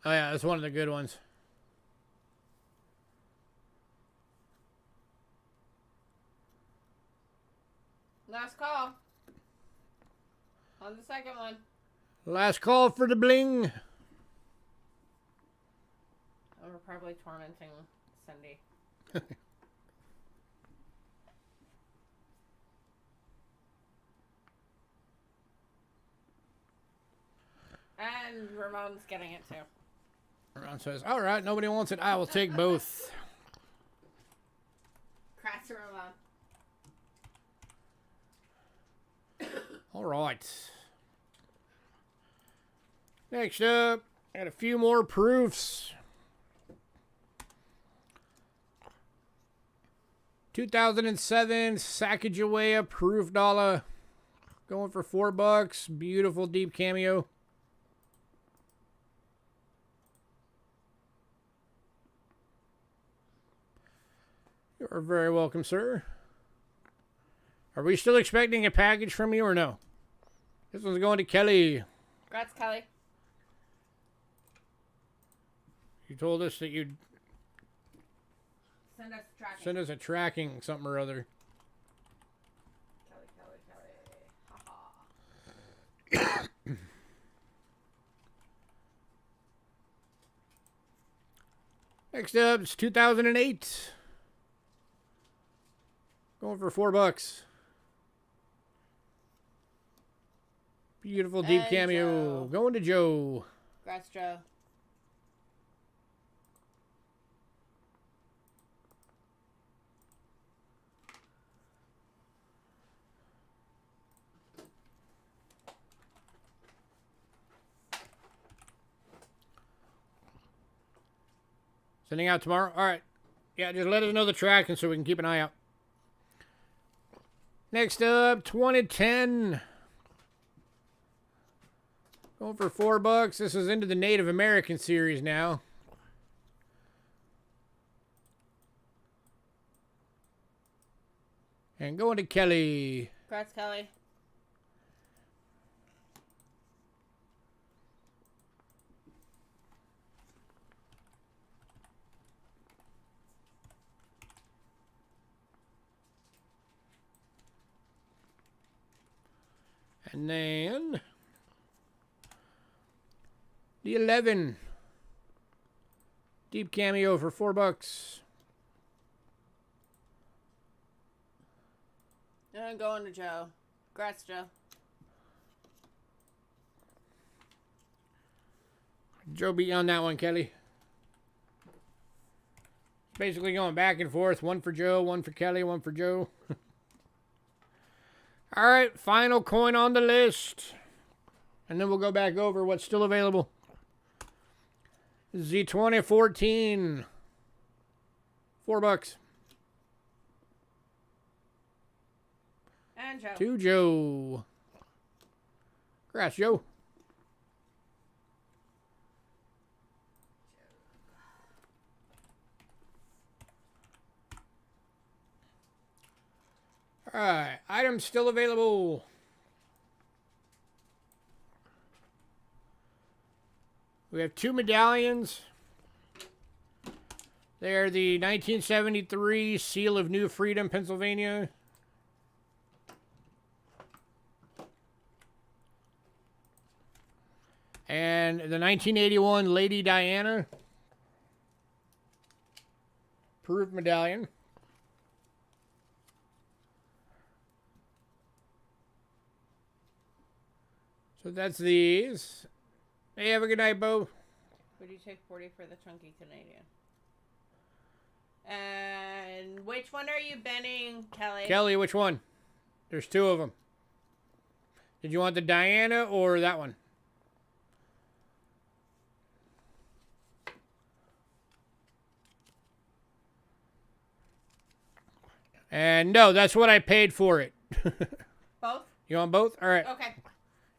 Oh yeah, that's one of the good ones. Last call. On the second one. Last call for the bling. Oh, we're probably tormenting Cindy. And Ramon's getting it too. Ron says, all right, nobody wants it. I will take both. Congrats, Ramon. All right. Next up, got a few more proofs. 2007 Sacagawea proof dollar. Going for $4. Beautiful deep cameo. You're very welcome, sir. Are we still expecting a package from you or no? This one's going to Kelly. Congrats, Kelly. You told us that you'd Send us tracking. send us a tracking something or other. Kelly. Ha ha. Next up, it's 2008. Going for $4. Beautiful deep And cameo. Joe. Going to Joe. Congrats, Joe. Sending out tomorrow? All right. Yeah, just let us know the tracking so we can keep an eye out. Next up, 2010. Going for $4. This is into the Native American series now. And going to Kelly. Congrats, Kelly. And then the 11. Deep cameo for $4. I'm going to Joe. Congrats, Joe. Joe beat you on that one, Kelly. Basically going back and forth. One for Joe, one for Kelly, one for Joe. All right, final coin on the list. And then we'll go back over what's still available. Z2014. $4. And Joe. To Joe. Congrats, Joe. All right, items still available. We have 2 medallions. They are the 1973 Seal of New Freedom, Pennsylvania. And the 1981 Lady Diana Proof Medallion. So that's these. Hey, have a good night, Bo. Would you take 40 for the chunky Canadian? And which one are you betting, Kelly? Kelly, which one? There's 2 of them. Did you want the Diana or that one? And no, that's what I paid for it. Both? You want both? All right. Okay.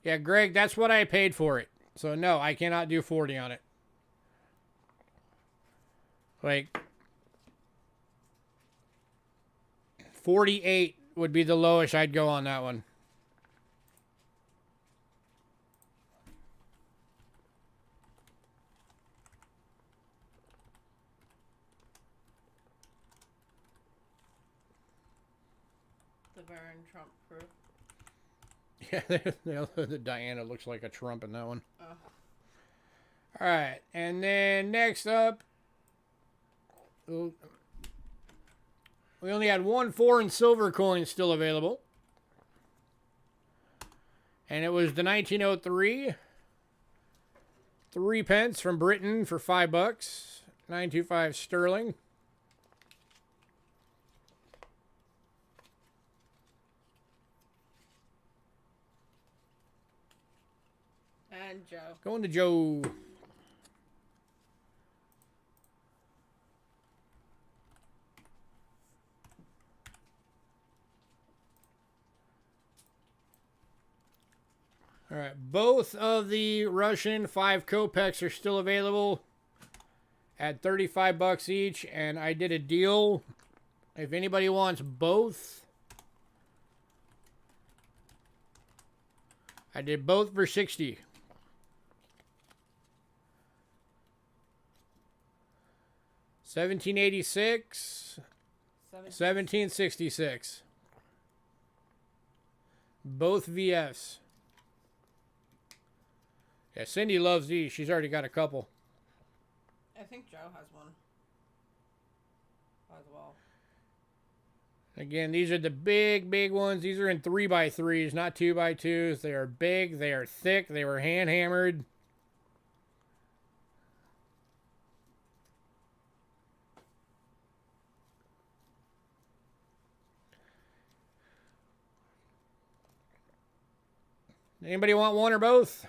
Yeah, Greg, that's what I paid for it. So no, I cannot do 40 on it. Like 48 would be the lowest I'd go on that one. The Baron Trump proof. Yeah, the Diana looks like a Trump in that one. Oh. All right, and then next up, we only had 1 foreign silver coin still available. And it was the 1903 3 pence from Britain for $5. 925 sterling. And Joe. Going to Joe. All right, both of the Russian 5 kopecks are still available at $35 each, and I did a deal. If anybody wants both, I did both for 60. 1786, 1766. Both VFs. Yeah, Cindy loves these. She's already got a couple. I think Joe has one as well. Again, these are the big ones. These are in 3x3s, not 2x2s. They are big. They are thick. They were hand hammered. Anybody want one or both?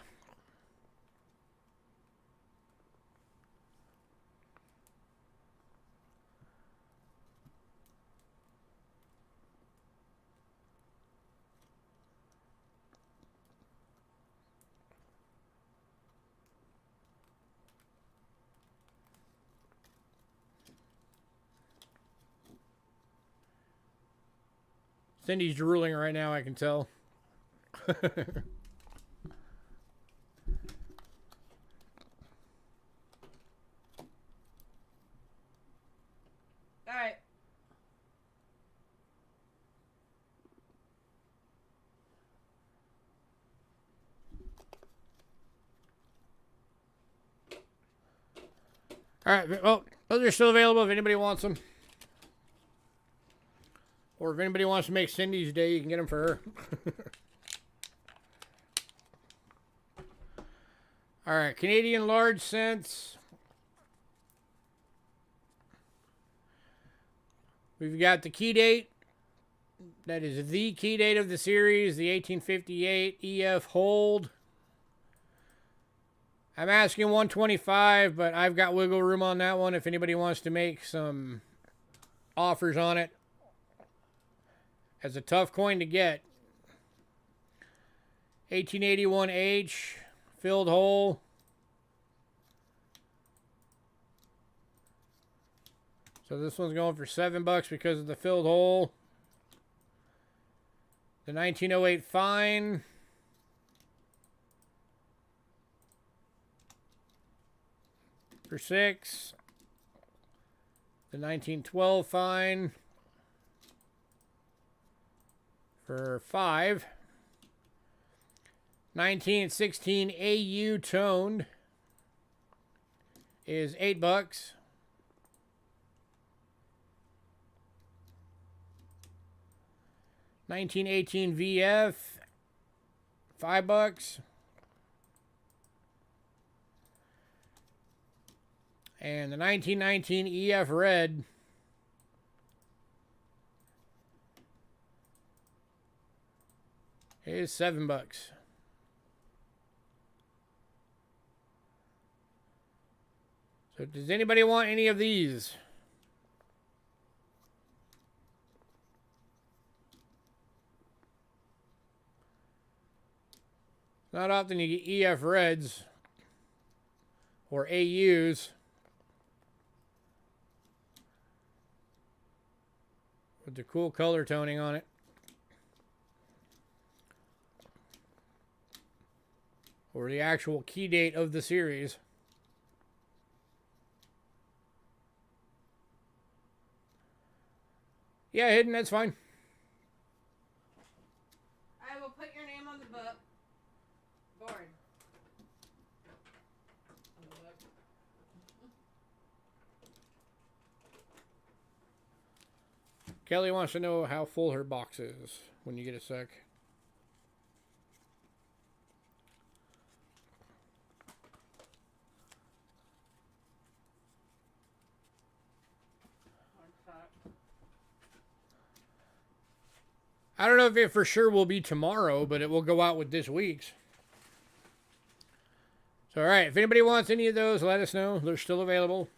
Cindy's drooling right now, I can tell. All right. All All right. Well, those are still available if anybody wants them. Or if anybody wants to make Cindy's day, you can get them for her. All right. Canadian large cents. We've got the key date. That is the key date of the series, the 1858 EF hold. I'm asking 125, but I've got wiggle room on that one if anybody wants to make some offers on it. It's a tough coin to get. 1881H, filled hole. So this one's going for $7 because of the filled hole. The 1908 fine. For $6. The 1912 fine. For $5. 1916 AU toned is $8. 1918 VF, $5. And the 1919 EF red is $7. So does anybody want any of these? Not often you get EF reds or AUs with the cool color toning on it. Or the actual key date of the series. Yeah, hidden, that's fine. I will put your name on the book. Board. On the book. Kelly wants to know how full her box is when you get a sec. I don't know if it for sure will be tomorrow, but it will go out with this week's. So, all right, if anybody wants any of those, let us know. They're still available.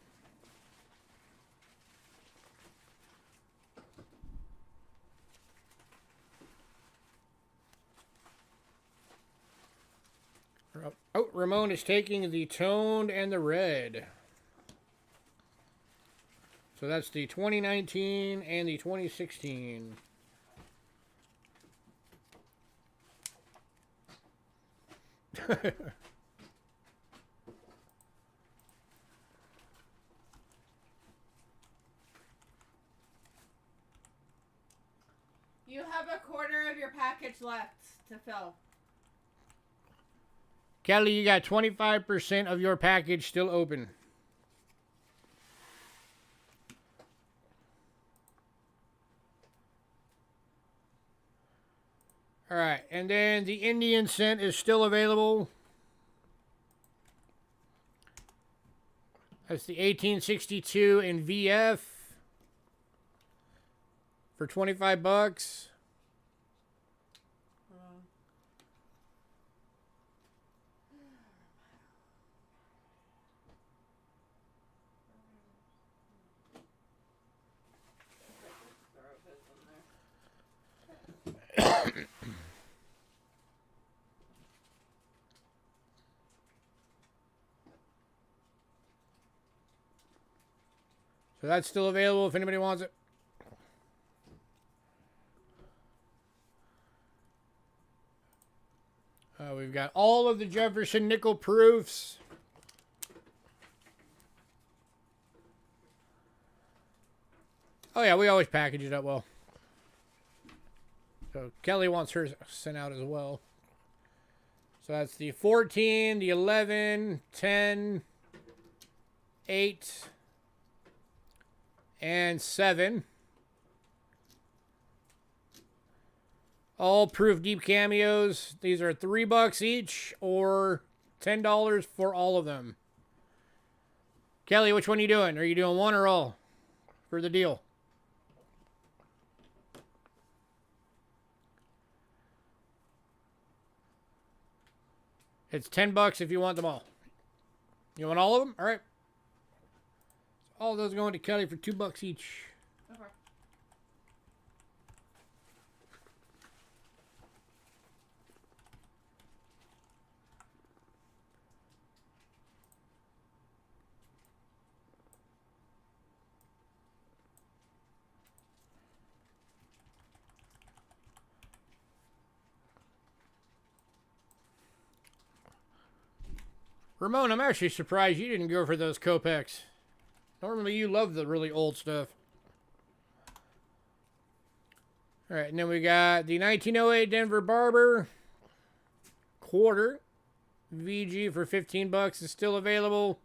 Oh, Ramon is taking the toned and the red. So that's the 2019 and the 2016. You have a quarter of your package left to fill. Kelly, you got 25% of your package still open. All right, and then the Indian cent is still available. That's the 1862 in VF for $25. So that's still available if anybody wants it. We've got all of the Jefferson nickel proofs. Oh yeah, we always package it up well. So Kelly wants hers sent out as well. So that's the 14, the 11, 10, 8, and 7. All proof deep cameos. These are $3 each or $10 for all of them. Kelly, which one are you doing? Are you doing one or all for the deal? It's $10 if you want them all. You want all of them? All right. All of those going to Kelly for $2 each. Okay. Ramon, I'm actually surprised you didn't go for those Kopecks. Normally you love the really old stuff. All right, and then we got the 1908 Denver Barber quarter. VG for $15 is still available.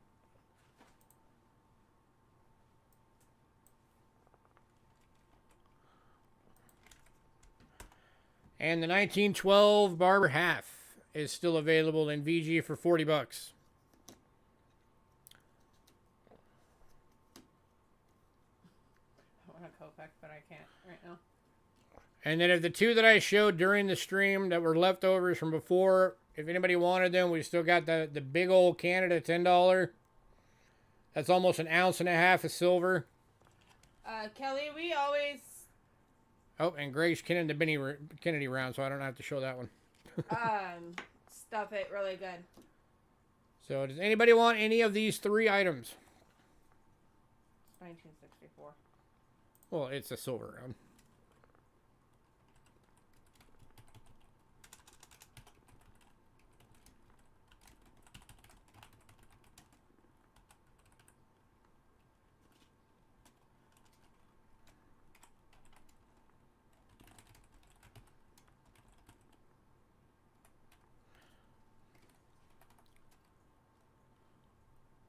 And the 1912 Barber half is still available in VG for $40. I want a Kopeck, but I can't right now. And then if the two that I showed during the stream that were leftovers from before, if anybody wanted them, we still got the big old Canada $10. That's almost 1.5 ounces of silver. Kelly, we always Oh, and Greg's the Kennedy round, so I don't have to show that one. stuff it really good. So does anybody want any of these 3 items? 1964. Well, it's a silver round.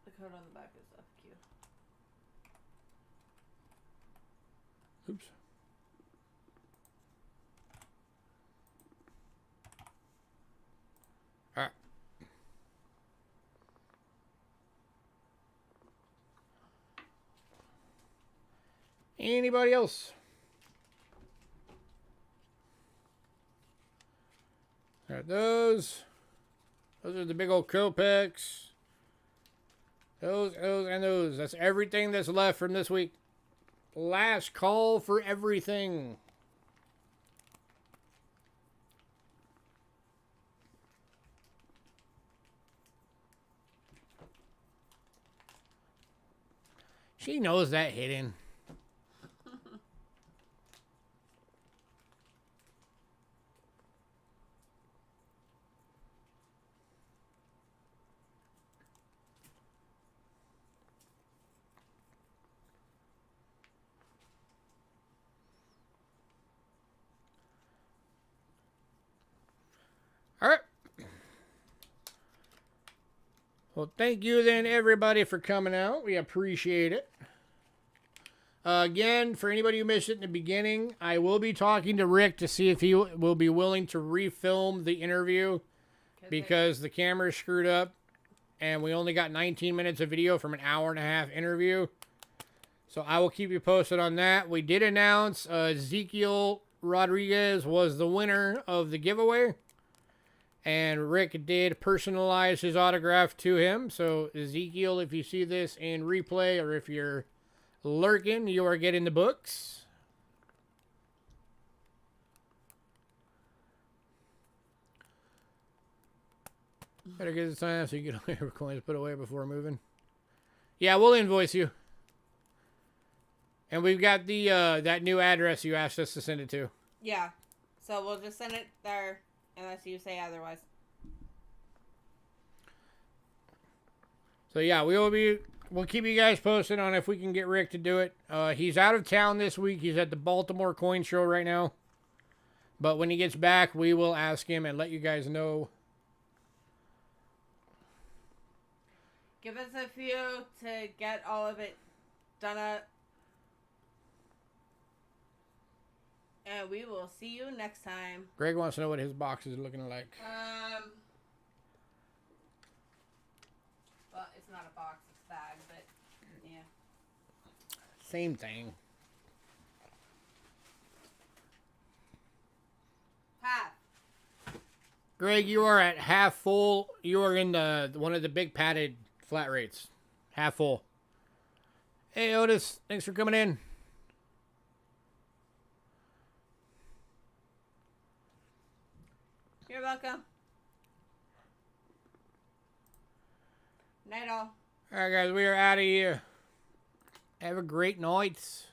The code on the back is FQ. Oops. All right. Anybody else? All right, those are the big old Kopecks. Those, and those. That's everything that's left from this week. Last call for everything. She knows that hidden. All right. Well, thank you then, everybody, for coming out. We appreciate it. Again, for anybody who missed it in the beginning, I will be talking to Rick to see if he will be willing to refilm the interview because the camera screwed up and we only got 19 minutes of video from an 1.5-hour interview. So I will keep you posted on that. We did announce Ezekiel Rodriguez was the winner of the giveaway. And Rick did personalize his autograph to him. So, Ezekiel, if you see this in replay or if you're lurking, you are getting the books. Better get the time so you get all your coins put away before moving. Yeah, we'll invoice you. And we've got the that new address you asked us to send it to. Yeah. So we'll just send it there. Unless you say otherwise. So yeah, we'll keep you guys posted on if we can get Rick to do it. He's out of town this week. He's at the Baltimore Coin Show right now. But when he gets back, we will ask him and let you guys know. Give us a few to get all of it done up. And we will see you next time. Greg wants to know what his box is looking like. Well, it's not a box, it's a bag, but yeah. Same thing. Half. Greg, you are at half full. You are in the one of the big padded flat rates. Half full. Hey, Otis. Thanks for coming in. You're welcome. Night all. All right, guys. We are out of here. Have a great night.